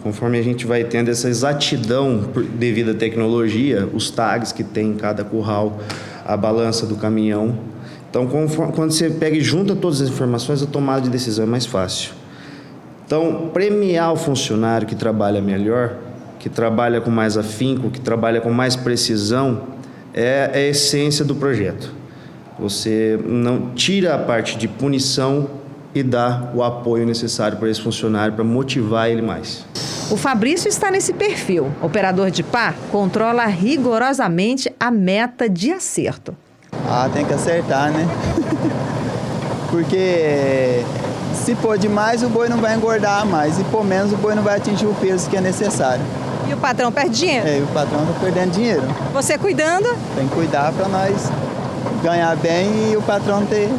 Conforme a gente vai tendo essa exatidão devido à tecnologia, os tags que tem em cada curral, a balança do caminhão. Então, quando você pega e junta todas as informações, a tomada de decisão é mais fácil. Então, premiar o funcionário que trabalha melhor, que trabalha com mais afinco, que trabalha com mais precisão, é a essência do projeto. Você não tira a parte de punição e dá o apoio necessário para esse funcionário, para motivar ele mais. O Fabrício está nesse perfil. Operador de pá controla rigorosamente a meta de acerto. Tem que acertar, né? Porque se pôr demais, o boi não vai engordar mais. E por menos, o boi não vai atingir o peso que é necessário. E o patrão perde dinheiro? O patrão está perdendo dinheiro. Você cuidando? Tem que cuidar para nós ganhar bem e o patrão ter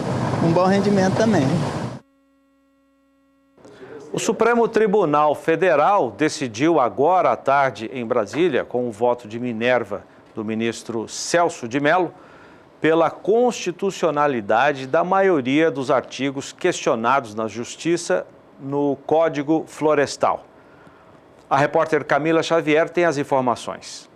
um bom rendimento também. O Supremo Tribunal Federal decidiu agora à tarde em Brasília, com o voto de Minerva do ministro Celso de Mello, pela constitucionalidade da maioria dos artigos questionados na Justiça no Código Florestal. A repórter Camila Xavier tem as informações.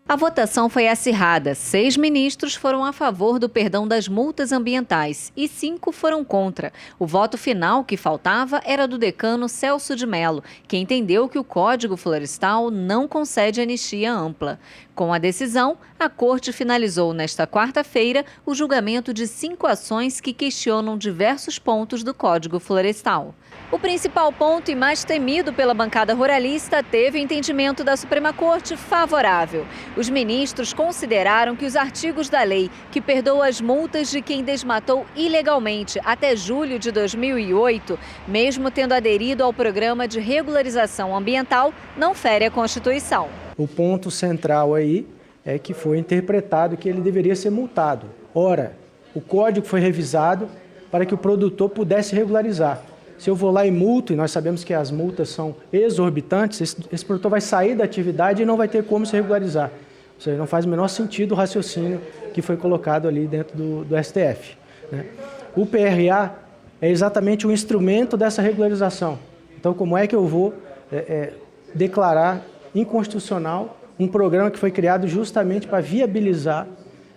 A votação foi acirrada. 6 ministros foram a favor do perdão das multas ambientais e 5 foram contra. O voto final que faltava era do decano Celso de Mello, que entendeu que o Código Florestal não concede anistia ampla. Com a decisão, a Corte finalizou nesta quarta-feira o julgamento de 5 ações que questionam diversos pontos do Código Florestal. O principal ponto e mais temido pela bancada ruralista teve entendimento da Suprema Corte favorável. Os ministros consideraram que os artigos da lei que perdoam as multas de quem desmatou ilegalmente até julho de 2008, mesmo tendo aderido ao programa de regularização ambiental, não fere a Constituição. O ponto central aí é que foi interpretado que ele deveria ser multado. Ora, o código foi revisado para que o produtor pudesse regularizar. Se eu vou lá e multo, e nós sabemos que as multas são exorbitantes, esse produtor vai sair da atividade e não vai ter como se regularizar. Ou seja, não faz o menor sentido o raciocínio que foi colocado ali dentro do STF. Né? O PRA é exatamente o instrumento dessa regularização. Então, como é que eu vou declarar inconstitucional um programa que foi criado justamente para viabilizar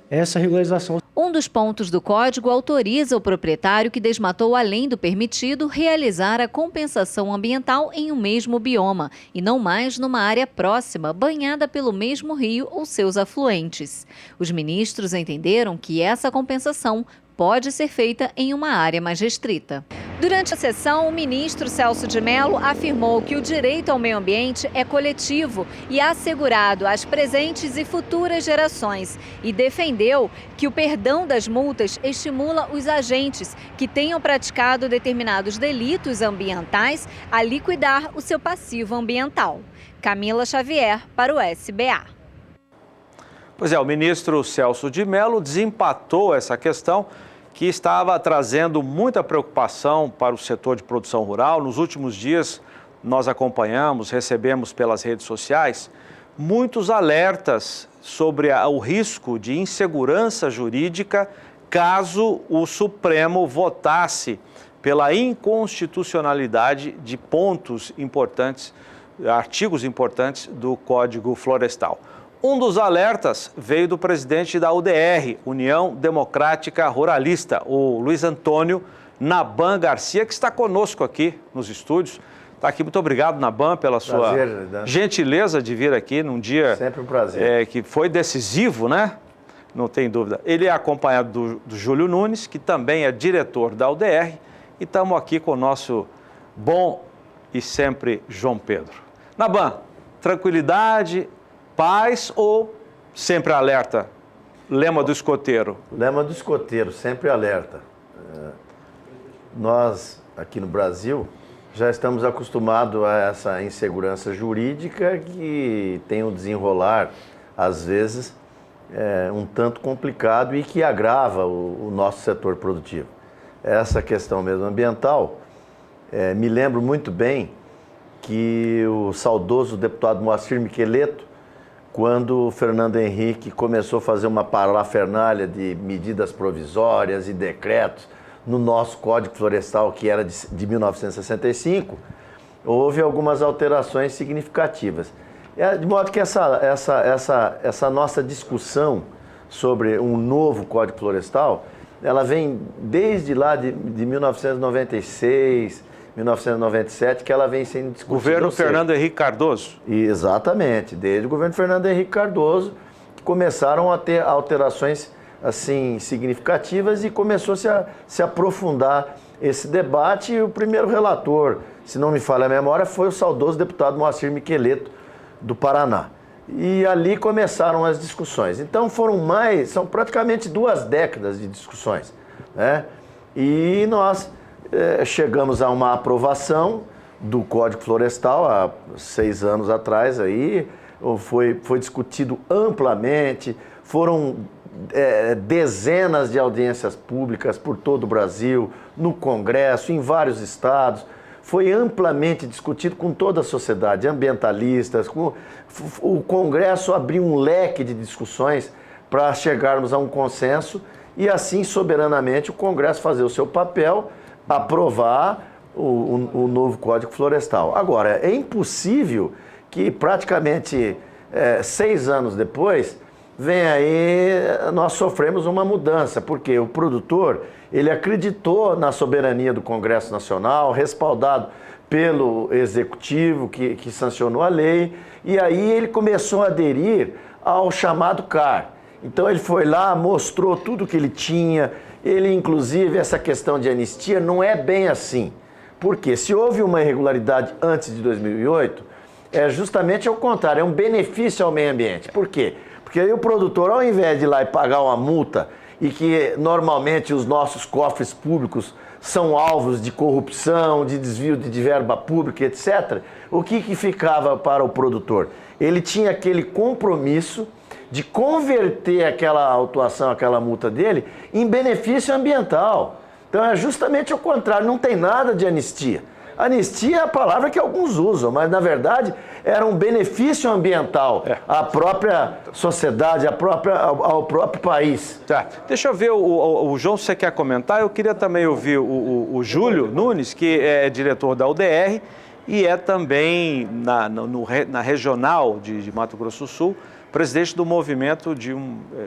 essa regularização? Um dos pontos do Código autoriza o proprietário que desmatou além do permitido realizar a compensação ambiental em um mesmo bioma e não mais numa área próxima, banhada pelo mesmo rio ou seus afluentes. Os ministros entenderam que essa compensação pode ser feita em uma área mais restrita. Durante a sessão, o ministro Celso de Mello afirmou que o direito ao meio ambiente é coletivo e assegurado às presentes e futuras gerações e defendeu que o perdão das multas estimula os agentes que tenham praticado determinados delitos ambientais a liquidar o seu passivo ambiental. Camila Xavier para o SBA. Pois é, o ministro Celso de Mello desempatou essa questão que estava trazendo muita preocupação para o setor de produção rural. Nos últimos dias, nós acompanhamos, recebemos pelas redes sociais, muitos alertas sobre o risco de insegurança jurídica caso o Supremo votasse pela inconstitucionalidade de pontos importantes, artigos importantes do Código Florestal. Um dos alertas veio do presidente da UDR, União Democrática Ruralista, o Luiz Antônio Naban Garcia, que está conosco aqui nos estúdios. Está aqui, muito obrigado, Naban, pela sua gentileza de vir aqui num dia sempre um prazer. Que foi decisivo, né? Não tem dúvida. Ele é acompanhado do Júlio Nunes, que também é diretor da UDR, e estamos aqui com o nosso bom e sempre João Pedro. Naban, tranquilidade, paz ou sempre alerta? Lema do escoteiro. Lema do escoteiro, sempre alerta. Nós, aqui no Brasil, já estamos acostumados a essa insegurança jurídica que tem um desenrolar, às vezes, um tanto complicado e que agrava o nosso setor produtivo. Essa questão mesmo ambiental, me lembro muito bem que o saudoso deputado Moacir Miqueleto, quando o Fernando Henrique começou a fazer uma parafernália de medidas provisórias e decretos no nosso Código Florestal, que era de 1965, houve algumas alterações significativas. De modo que essa nossa discussão sobre um novo Código Florestal, ela vem desde lá de 1996, 1997, que ela vem sendo discutida. Governo Fernando Henrique Cardoso? Exatamente, desde o governo Fernando Henrique Cardoso, que começaram a ter alterações assim significativas e começou a se aprofundar esse debate. E o primeiro relator se não me falha a memória, foi o saudoso deputado Moacir Miqueleto, do Paraná. E ali começaram as discussões. Então são praticamente 2 décadas de discussões, né? E nós chegamos a uma aprovação do Código Florestal há 6 anos atrás, aí foi discutido amplamente, foram dezenas de audiências públicas por todo o Brasil, no Congresso, em vários estados. Foi amplamente discutido com toda a sociedade, ambientalistas. O Congresso abriu um leque de discussões para chegarmos a um consenso e assim, soberanamente, o Congresso fazer o seu papel, aprovar o novo Código Florestal. Agora, é impossível que praticamente 6 anos depois, nós sofremos uma mudança, porque o produtor, ele acreditou na soberania do Congresso Nacional, respaldado pelo Executivo, que sancionou a lei, e aí ele começou a aderir ao chamado CAR. Então ele foi lá, mostrou tudo que ele tinha, ele inclusive, essa questão de anistia não é bem assim, porque se houve uma irregularidade antes de 2008, é justamente ao contrário, é um benefício ao meio ambiente. Por quê? Porque aí o produtor, ao invés de ir lá e pagar uma multa, e que normalmente os nossos cofres públicos são alvos de corrupção, de desvio de verba pública, etc., o que ficava para o produtor? Ele tinha aquele compromisso de converter aquela autuação, aquela multa dele, em benefício ambiental. Então é justamente o contrário, não tem nada de anistia. Anistia é a palavra que alguns usam, mas na verdade era um benefício ambiental à própria sociedade, ao próprio país. Tá. Deixa eu ver, o João, se você quer comentar, eu queria também ouvir o Júlio Nunes, que é diretor da UDR e é também na regional de Mato Grosso do Sul, presidente do movimento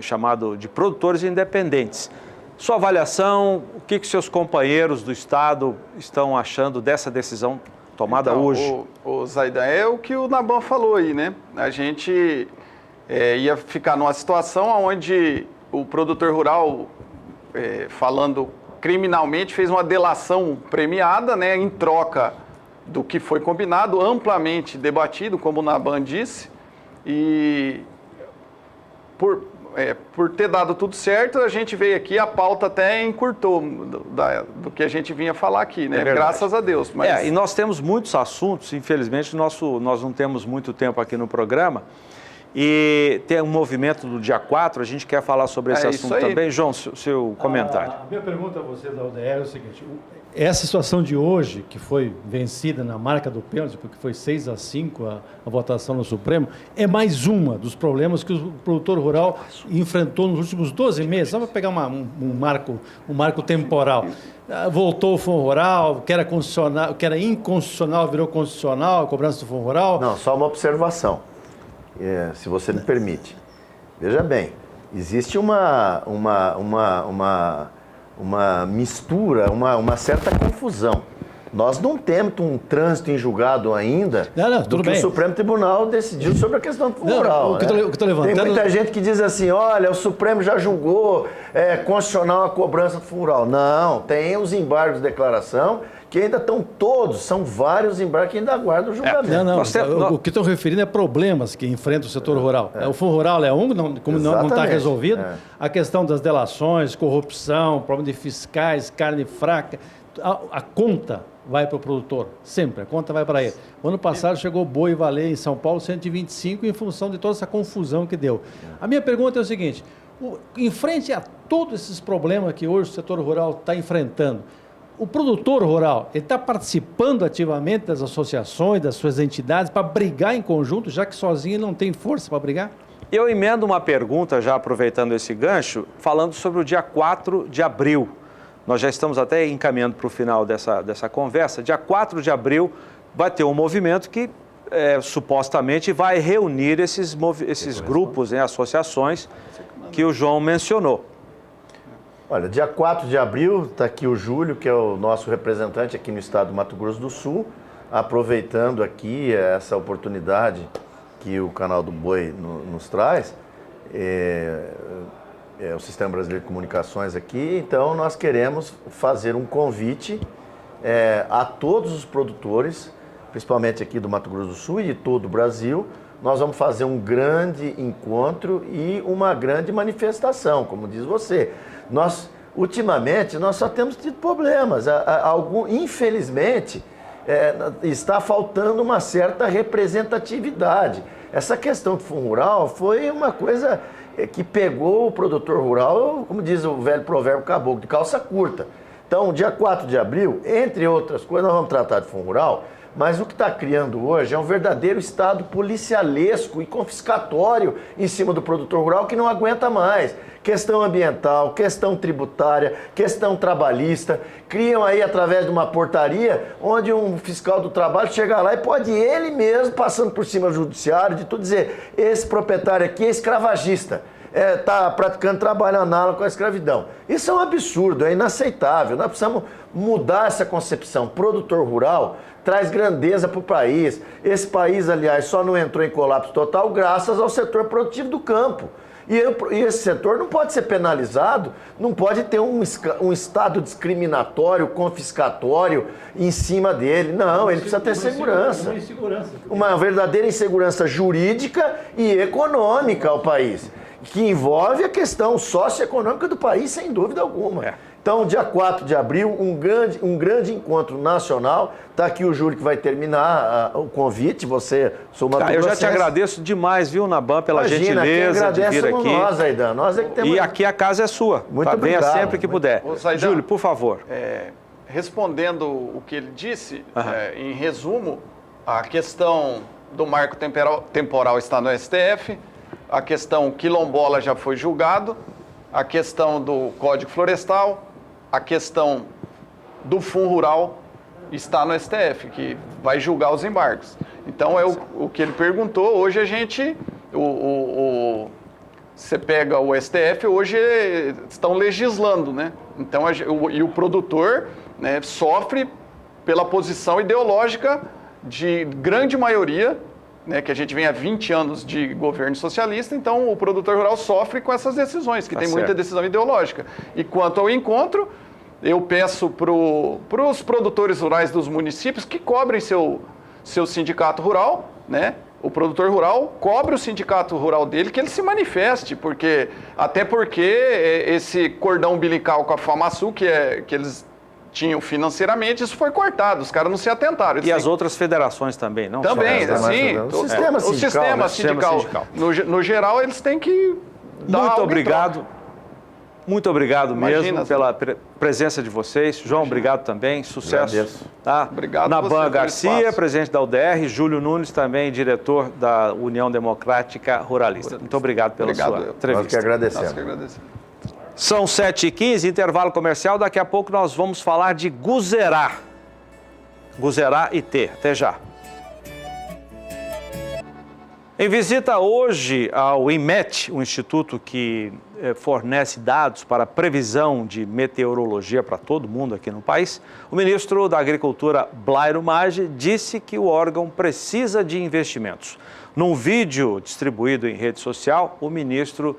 chamado de produtores independentes. Sua avaliação, o que seus companheiros do Estado estão achando dessa decisão tomada hoje? O Zaidan, é o que o Naban falou aí, né? A gente ia ficar numa situação onde o produtor rural, falando criminalmente, fez uma delação premiada, né? Em troca do que foi combinado, amplamente debatido, como o Naban disse, e por ter dado tudo certo, a gente veio aqui, a pauta até encurtou do que a gente vinha falar aqui, né? Graças a Deus. Mas... e nós temos muitos assuntos, infelizmente nós não temos muito tempo aqui no programa, e tem um movimento do dia 4, a gente quer falar sobre esse assunto também. João, seu comentário. A minha pergunta a você da UDR é o seguinte, essa situação de hoje, que foi vencida na marca do pênalti, porque foi 6-5 a votação no Supremo, é mais uma dos problemas que o produtor rural enfrentou nos últimos 12 meses. Só para pegar um marco temporal. Voltou o Fundo Rural, que era inconstitucional, virou constitucional, a cobrança do Fundo Rural. Não, só uma observação, se você me permite. Veja bem, existe uma mistura, uma certa confusão. Nós não temos um trânsito em julgado ainda do que o Supremo Tribunal decidiu sobre a questão do Fundo Rural. Tem muita gente que diz assim, olha, o Supremo já julgou constitucional a cobrança do Fundo Rural. Não, tem os embargos de declaração que ainda estão são vários embargos que ainda aguardam o julgamento. O que estou referindo é problemas que enfrenta o setor rural. O Fundo Rural é como não está resolvido, a questão das delações, corrupção, problema de fiscais, carne fraca, a conta vai para o produtor, sempre, a conta vai para ele. O ano passado chegou boi valer em São Paulo 125 em função de toda essa confusão que deu. A minha pergunta é o seguinte, em frente a todos esses problemas que hoje o setor rural está enfrentando, o produtor rural, ele está participando ativamente das associações, das suas entidades, para brigar em conjunto, já que sozinho ele não tem força para brigar? Eu emendo uma pergunta, já aproveitando esse gancho, falando sobre o dia 4 de abril. Nós já estamos até encaminhando para o final dessa conversa. Dia 4 de abril vai ter um movimento que supostamente vai reunir esses grupos, associações que o João mencionou. Olha, dia 4 de abril, está aqui o Júlio, que é o nosso representante aqui no estado do Mato Grosso do Sul, aproveitando aqui essa oportunidade que o canal do Boi nos traz, o Sistema Brasileiro de Comunicações aqui, então nós queremos fazer um convite a todos os produtores, principalmente aqui do Mato Grosso do Sul e de todo o Brasil. Nós vamos fazer um grande encontro e uma grande manifestação, como diz você. Ultimamente, nós só temos tido problemas. Infelizmente, está faltando uma certa representatividade. Essa questão do Fundo Rural foi uma coisa que pegou o produtor rural, como diz o velho provérbio caboclo, de calça curta. Então, dia 4 de abril, entre outras coisas, nós vamos tratar de Fundo Rural, mas o que está criando hoje é um verdadeiro estado policialesco e confiscatório em cima do produtor rural que não aguenta mais. Questão ambiental, questão tributária, questão trabalhista. Criam aí através de uma portaria onde um fiscal do trabalho chega lá e pode ele mesmo, passando por cima do judiciário, de tudo dizer, esse proprietário aqui é escravagista. Está praticando trabalho análogo à escravidão. Isso é um absurdo, é inaceitável. Nós precisamos mudar essa concepção. Produtor rural traz grandeza para o país. Esse país, aliás, só não entrou em colapso total graças ao setor produtivo do campo. E esse setor não pode ser penalizado, não pode ter um estado discriminatório, confiscatório em cima dele. Não, ele precisa ter segurança. Uma verdadeira insegurança jurídica e econômica ao país, que envolve a questão socioeconômica do país, sem dúvida alguma. Então, dia 4 de abril, um grande encontro nacional. Está aqui o Júlio que vai terminar o convite. Você, sou uma eu já te agradeço demais, viu, Naban, pela gentileza de vir aqui. Nós, Aidan. Nós é que temos... E aqui a casa é sua. Muito obrigado. Venha sempre que puder. Júlio, por favor. Respondendo o que ele disse, em resumo, a questão do marco temporal está no STF, a questão quilombola já foi julgado, a questão do Código Florestal, a questão do Fundo Rural está no STF, que vai julgar os embargos. Então, o que ele perguntou, hoje a gente, você pega o STF, hoje estão legislando, né? Então, e o produtor, né, sofre pela posição ideológica de grande maioria, né, que a gente vem há 20 anos de governo socialista, então o produtor rural sofre com essas decisões, que tem muita decisão ideológica. E quanto ao encontro, eu peço para os produtores rurais dos municípios que cobrem seu sindicato rural, né? O produtor rural cobre o sindicato rural dele, que ele se manifeste, até porque esse cordão umbilical com a FamaSul, que eles tinham financeiramente, isso foi cortado, os caras não se atentaram. E as outras federações também, não? Também, sim. O sistema sindical. No geral, eles têm que dar Muito obrigado. Muito obrigado mesmo pela presença de vocês. João, obrigado também. Sucesso. Agradeço. Tá? Obrigado Naban Garcia, presidente da UDR, Júlio Nunes, também diretor da União Democrática Ruralista. Muito obrigado pela sua entrevista. Nós que agradecemos. São 7h15, intervalo comercial. Daqui a pouco nós vamos falar de Guzerá. Guzerá IT. Até já. Em visita hoje ao INMET, um instituto que fornece dados para previsão de meteorologia para todo mundo aqui no país, o ministro da Agricultura, Blairo Maggi, disse que o órgão precisa de investimentos. Num vídeo distribuído em rede social, o ministro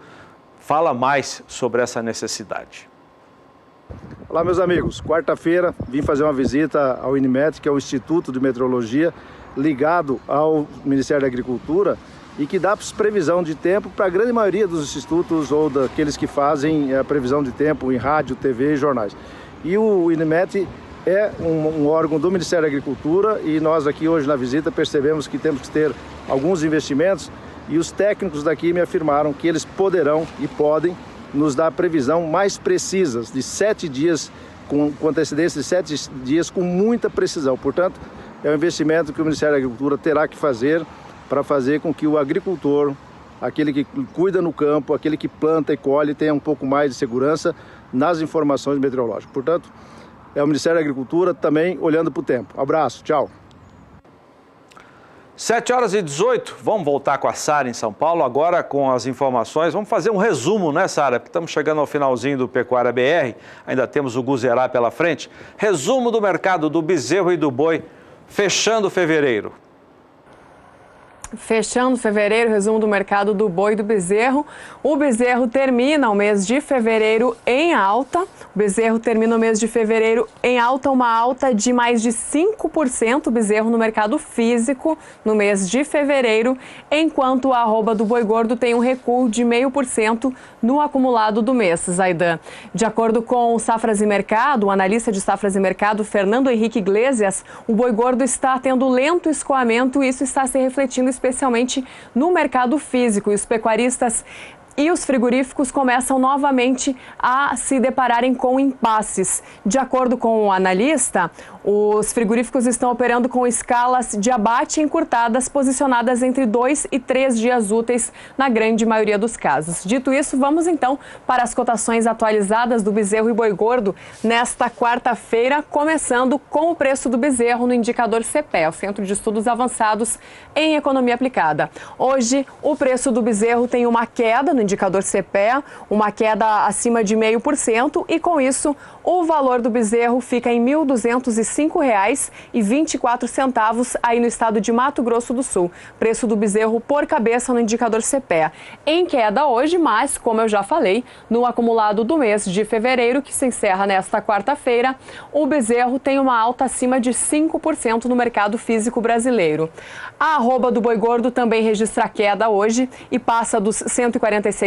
fala mais sobre essa necessidade. Olá, meus amigos. Quarta-feira vim fazer uma visita ao INMET, que é o Instituto de Meteorologia ligado ao Ministério da Agricultura e que dá previsão de tempo para a grande maioria dos institutos ou daqueles que fazem a previsão de tempo em rádio, TV e jornais. E o INMET é um órgão do Ministério da Agricultura e nós aqui hoje na visita percebemos que temos que ter alguns investimentos e os técnicos daqui me afirmaram que eles poderão e podem nos dar previsão mais precisas, de 7 dias, com antecedência de 7 dias, com muita precisão. Portanto, é um investimento que o Ministério da Agricultura terá que fazer para fazer com que o agricultor, aquele que cuida no campo, aquele que planta e colhe, tenha um pouco mais de segurança nas informações meteorológicas. Portanto, é o Ministério da Agricultura também olhando para o tempo. Abraço, tchau. 7h18, vamos voltar com a Sara em São Paulo, agora com as informações. Vamos fazer um resumo, né, Sara? Porque estamos chegando ao finalzinho do Pecuária BR, ainda temos o Guzerá pela frente. Resumo do mercado do bezerro e do boi, fechando fevereiro. Fechando fevereiro, resumo do mercado do boi e do bezerro. O bezerro termina o mês de fevereiro em alta. O bezerro termina o mês de fevereiro em alta, uma alta de mais de 5% o bezerro no mercado físico no mês de fevereiro, enquanto a arroba do boi gordo tem um recuo de 0,5% no acumulado do mês, Zaidan. De acordo com o Safras e Mercado, o analista de Safras e Mercado, Fernando Henrique Iglesias, o boi gordo está tendo lento escoamento e isso está se refletindo especialmente no mercado físico. E os pecuaristas e os frigoríficos começam novamente a se depararem com impasses. De acordo com o analista, os frigoríficos estão operando com escalas de abate encurtadas, posicionadas entre 2 e 3 dias úteis na grande maioria dos casos. Dito isso, vamos então para as cotações atualizadas do bezerro e boi gordo nesta quarta-feira, começando com o preço do bezerro no indicador CPE, o Centro de Estudos Avançados em Economia Aplicada. Hoje, o preço do bezerro tem uma queda no indicador CPE, uma queda acima de 0,5% e com isso o valor do bezerro fica em R$ 1.205,24 aí no estado de Mato Grosso do Sul. Preço do bezerro por cabeça no indicador CPE. Em queda hoje, mas como eu já falei, no acumulado do mês de fevereiro, que se encerra nesta quarta-feira, o bezerro tem uma alta acima de 5% no mercado físico brasileiro. A arroba do boi gordo também registra queda hoje e passa dos R$ 146,00,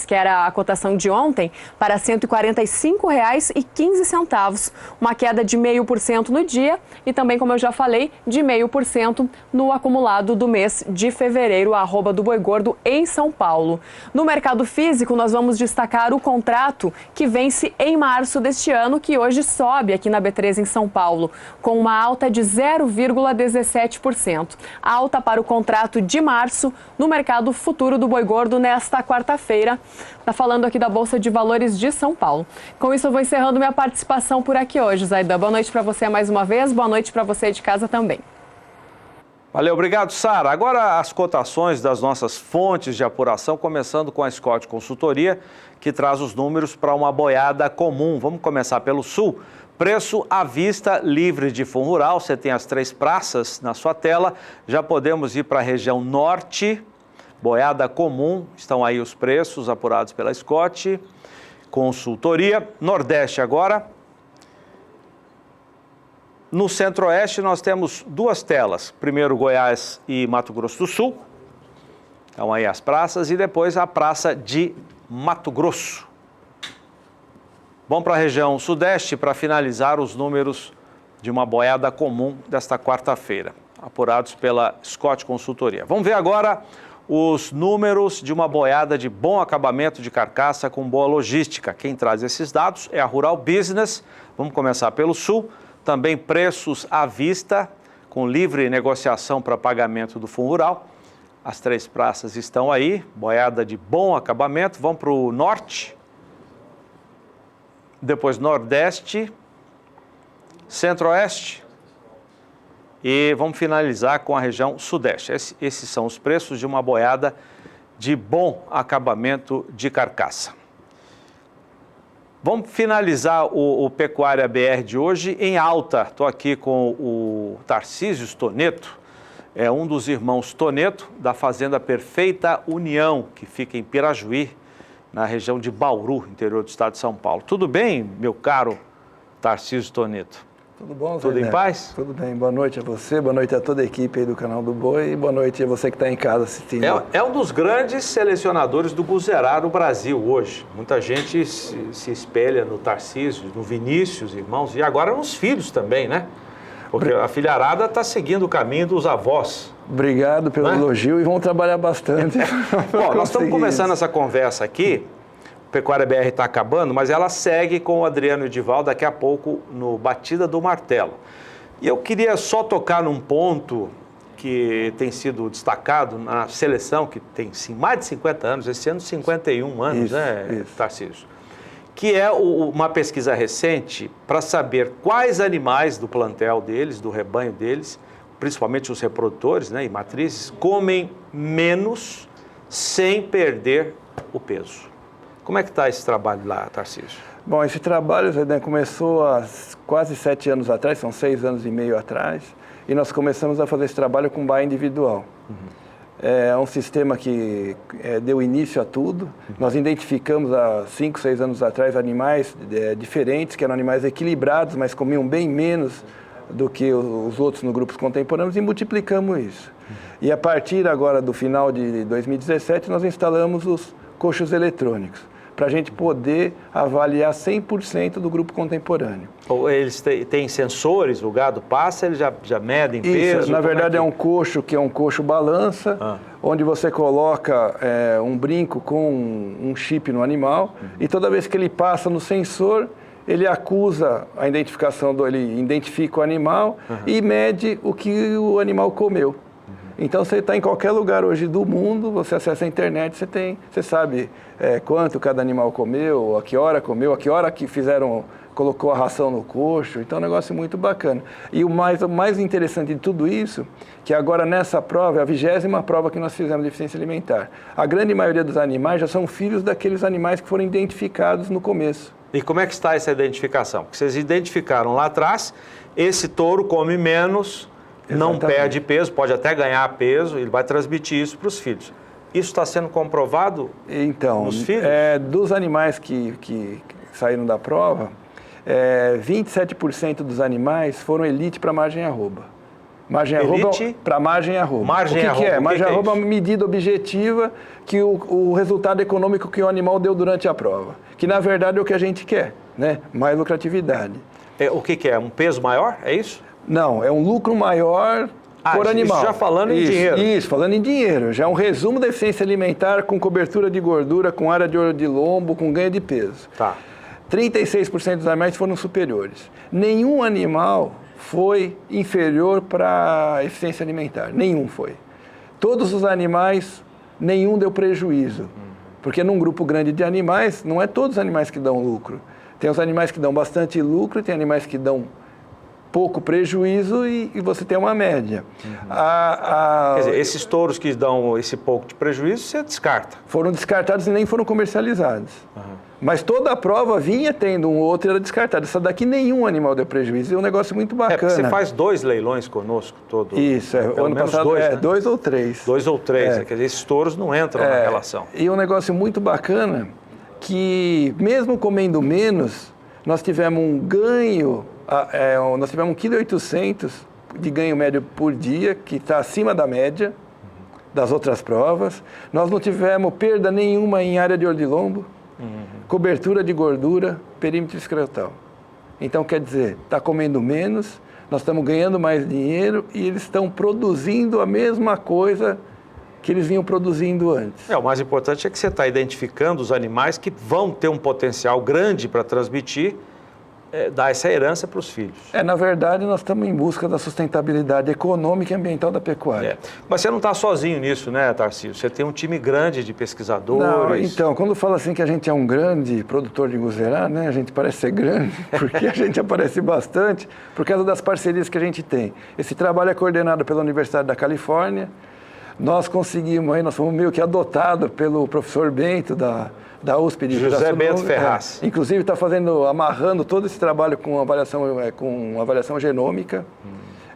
que era a cotação de ontem, para R$ 145,15, uma queda de 0,5% no dia e também, como eu já falei, de 0,5% no acumulado do mês de fevereiro, a arroba do boi gordo em São Paulo. No mercado físico, nós vamos destacar o contrato que vence em março deste ano, que hoje sobe aqui na B3 em São Paulo, com uma alta de 0,17%. Alta para o contrato de março no mercado futuro do boi gordo nesta quarta-feira. Está falando aqui da Bolsa de Valores de São Paulo. Com isso, eu vou encerrando minha participação por aqui hoje, Zaidan. Boa noite para você mais uma vez, boa noite para você de casa também. Valeu, obrigado, Sara. Agora as cotações das nossas fontes de apuração, começando com a Scott Consultoria, que traz os números para uma boiada comum. Vamos começar pelo Sul. Preço à vista, livre de fundo rural. Você tem as 3 praças na sua tela. Já podemos ir para a região norte. Boiada comum, estão aí os preços apurados pela Scott Consultoria. Nordeste agora. No Centro-Oeste nós temos 2 telas. Primeiro Goiás e Mato Grosso do Sul. Então aí as praças e depois a praça de Mato Grosso. Vamos para a região Sudeste para finalizar os números de uma boiada comum desta quarta-feira, apurados pela Scott Consultoria. Vamos ver agora os números de uma boiada de bom acabamento de carcaça com boa logística. Quem traz esses dados é a Rural Business. Vamos começar pelo Sul. Também preços à vista, com livre negociação para pagamento do fundo rural. As 3 praças estão aí, boiada de bom acabamento. Vamos para o Norte, depois Nordeste, Centro-Oeste e vamos finalizar com a região Sudeste. Esses são os preços de uma boiada de bom acabamento de carcaça. Vamos finalizar o Pecuária BR de hoje em alta. Estou aqui com o Tarcísio Toneto, é um dos irmãos Toneto da Fazenda Perfeita União, que fica em Pirajuí, na região de Bauru, interior do estado de São Paulo. Tudo bem, meu caro Tarcísio Toneto? Tudo bom, Tudo em paz? Tudo bem. Boa noite a você, boa noite a toda a equipe aí do canal do Boi e boa noite a você que está em casa assistindo. É um dos grandes selecionadores do Guzerá no Brasil hoje. Muita gente se espelha no Tarcísio, no Vinícius, irmãos, e agora nos filhos também, né? Porque a filharada está seguindo o caminho dos avós. Obrigado pelo elogio e vamos trabalhar bastante. Bom, nós estamos começando essa conversa aqui. Pecuária BR está acabando, mas ela segue com o Adriano Edival daqui a pouco no Batida do Martelo. E eu queria só tocar num ponto que tem sido destacado na seleção, que tem mais de 50 anos, esse ano 51 anos, né, Tarcísio? Que é uma pesquisa recente para saber quais animais do plantel deles, do rebanho deles, principalmente os reprodutores, né, e matrizes, comem menos sem perder o peso. Como é que está esse trabalho lá, Tarcísio? Bom, esse trabalho começou há quase 7 anos atrás, são 6 anos e meio atrás, e nós começamos a fazer esse trabalho com baia individual. é um sistema que deu início a tudo. Nós identificamos há 5, 6 anos atrás animais diferentes, que eram animais equilibrados, mas comiam bem menos do que os outros no grupos contemporâneos e multiplicamos isso. E a partir agora do final de 2017, nós instalamos os coxos eletrônicos, para a gente poder avaliar 100% do grupo contemporâneo. Eles têm sensores, o gado passa, eles já medem peso? Isso, na verdade é um coxo que é um coxo balança, onde você coloca um brinco com um chip no animal, e toda vez que ele passa no sensor, ele acusa a identificação, ele identifica o animal e mede o que o animal comeu. Então, você está em qualquer lugar hoje do mundo, você acessa a internet, você sabe quanto cada animal comeu, a que hora que colocou a ração no coxo. Então, é um negócio muito bacana. E o mais interessante de tudo isso, que agora nessa prova, é a 20ª prova que nós fizemos de eficiência alimentar. A grande maioria dos animais já são filhos daqueles animais que foram identificados no começo. E como é que está essa identificação? Porque vocês identificaram lá atrás, esse touro come menos, não perde peso, pode até ganhar peso, ele vai transmitir isso para os filhos. Isso está sendo comprovado nos filhos? Dos animais que saíram da prova, 27% dos animais foram elite para margem arroba. Margem arroba para margem arroba. O que é? Margem arroba é uma medida objetiva que o resultado econômico que o animal deu durante a prova. Que na verdade é o que a gente quer, né? Mais lucratividade. O que é? Um peso maior? É isso? Não, é um lucro maior por animal. Isso já falando em dinheiro. Isso, falando em dinheiro. Já é um resumo da eficiência alimentar com cobertura de gordura, com área de lombo, com ganho de peso. Tá. 36% dos animais foram superiores. Nenhum animal foi inferior para a eficiência alimentar. Nenhum foi. Todos os animais, nenhum deu prejuízo. Porque num grupo grande de animais, não é todos os animais que dão lucro. Tem os animais que dão bastante lucro, tem animais que dão pouco prejuízo e você tem uma média. Quer dizer, esses touros que dão esse pouco de prejuízo, você descarta? Foram descartados e nem foram comercializados. Mas toda a prova vinha tendo um outro e era descartado. Essa daqui nenhum animal deu prejuízo. É um negócio muito bacana. Você faz 2 leilões conosco todo. Isso, o ano passado 2 ou 3. 2 ou 3, quer dizer, esses touros não entram na relação. E um negócio muito bacana que, mesmo comendo menos, nós tivemos um ganho, nós tivemos 1,8 kg de ganho médio por dia, que está acima da média das outras provas. Nós não tivemos perda nenhuma em área de olho de lombo, cobertura de gordura, perímetro escrotal. Então, quer dizer, está comendo menos, nós estamos ganhando mais dinheiro e eles estão produzindo a mesma coisa que eles vinham produzindo antes. O mais importante é que você está identificando os animais que vão ter um potencial grande para transmitir, dar essa herança para os filhos. Na verdade, nós estamos em busca da sustentabilidade econômica e ambiental da pecuária. Mas você não está sozinho nisso, né, Tarcísio? Você tem um time grande de pesquisadores. Não, então, quando fala assim que a gente é um grande produtor de guzerá, né, a gente parece ser grande, porque a gente aparece bastante por causa das parcerias que a gente tem. Esse trabalho é coordenado pela Universidade da Califórnia. Nós conseguimos, nós fomos meio que adotados pelo professor Bento da USP de José Bento Ferraz. Inclusive está amarrando todo esse trabalho com avaliação genômica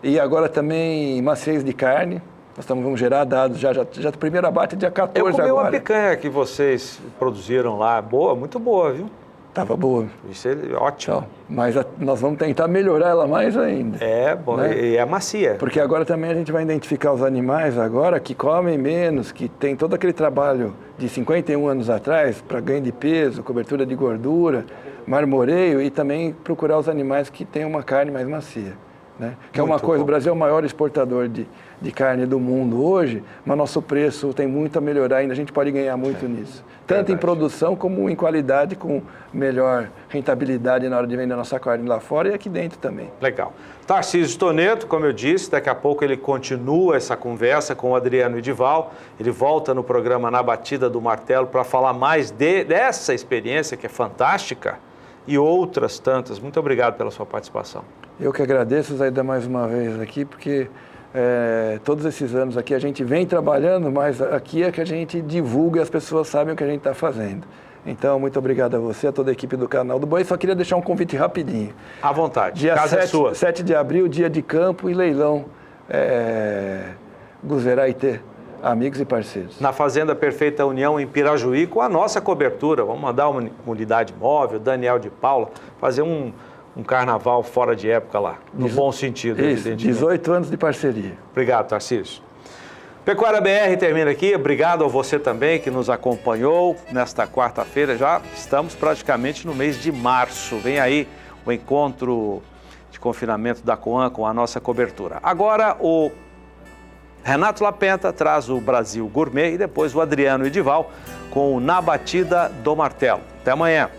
e agora também maciez de carne. Nós vamos gerar dados já a primeira abate dia 14 agora. Eu comi uma picanha que vocês produziram lá, muito boa, viu? Estava boa. Isso é ótimo. Então, mas nós vamos tentar melhorar ela mais ainda. Bom, né? E é macia. Porque agora também a gente vai identificar os animais agora que comem menos, que tem todo aquele trabalho de 51 anos atrás para ganho de peso, cobertura de gordura, marmoreio e também procurar os animais que têm uma carne mais macia. Né? Que é uma coisa, o Brasil é o maior exportador de carne do mundo hoje, mas nosso preço tem muito a melhorar ainda, a gente pode ganhar muito nisso. Tanto em produção como em qualidade, com melhor rentabilidade na hora de vender nossa carne lá fora e aqui dentro também. Legal. Tarcísio Toneto, como eu disse, daqui a pouco ele continua essa conversa com o Adriano Edival, ele volta no programa Na Batida do Martelo para falar mais dessa experiência que é fantástica e outras tantas. Muito obrigado pela sua participação. Eu que agradeço, Zayda, mais uma vez aqui, porque todos esses anos aqui a gente vem trabalhando, mas aqui é que a gente divulga e as pessoas sabem o que a gente está fazendo. Então, muito obrigado a você, a toda a equipe do Canal do Boi. Só queria deixar um convite rapidinho. À vontade, dia casa 7, é sua. 7 de abril, dia de campo e leilão Guzerá IT. amigos e parceiros. Na Fazenda Perfeita União, em Pirajuí, com a nossa cobertura. Vamos mandar uma unidade móvel, Daniel de Paula, fazer um carnaval fora de época lá, no bom sentido. Isso, 18 anos de parceria. Obrigado, Tarcísio. Pecuária BR termina aqui. Obrigado a você também que nos acompanhou nesta quarta-feira. Já estamos praticamente no mês de março. Vem aí o encontro de confinamento da Coan com a nossa cobertura. Agora o Renato Lapenta traz o Brasil Gourmet e depois o Adriano Edival com o Na Batida do Martelo. Até amanhã.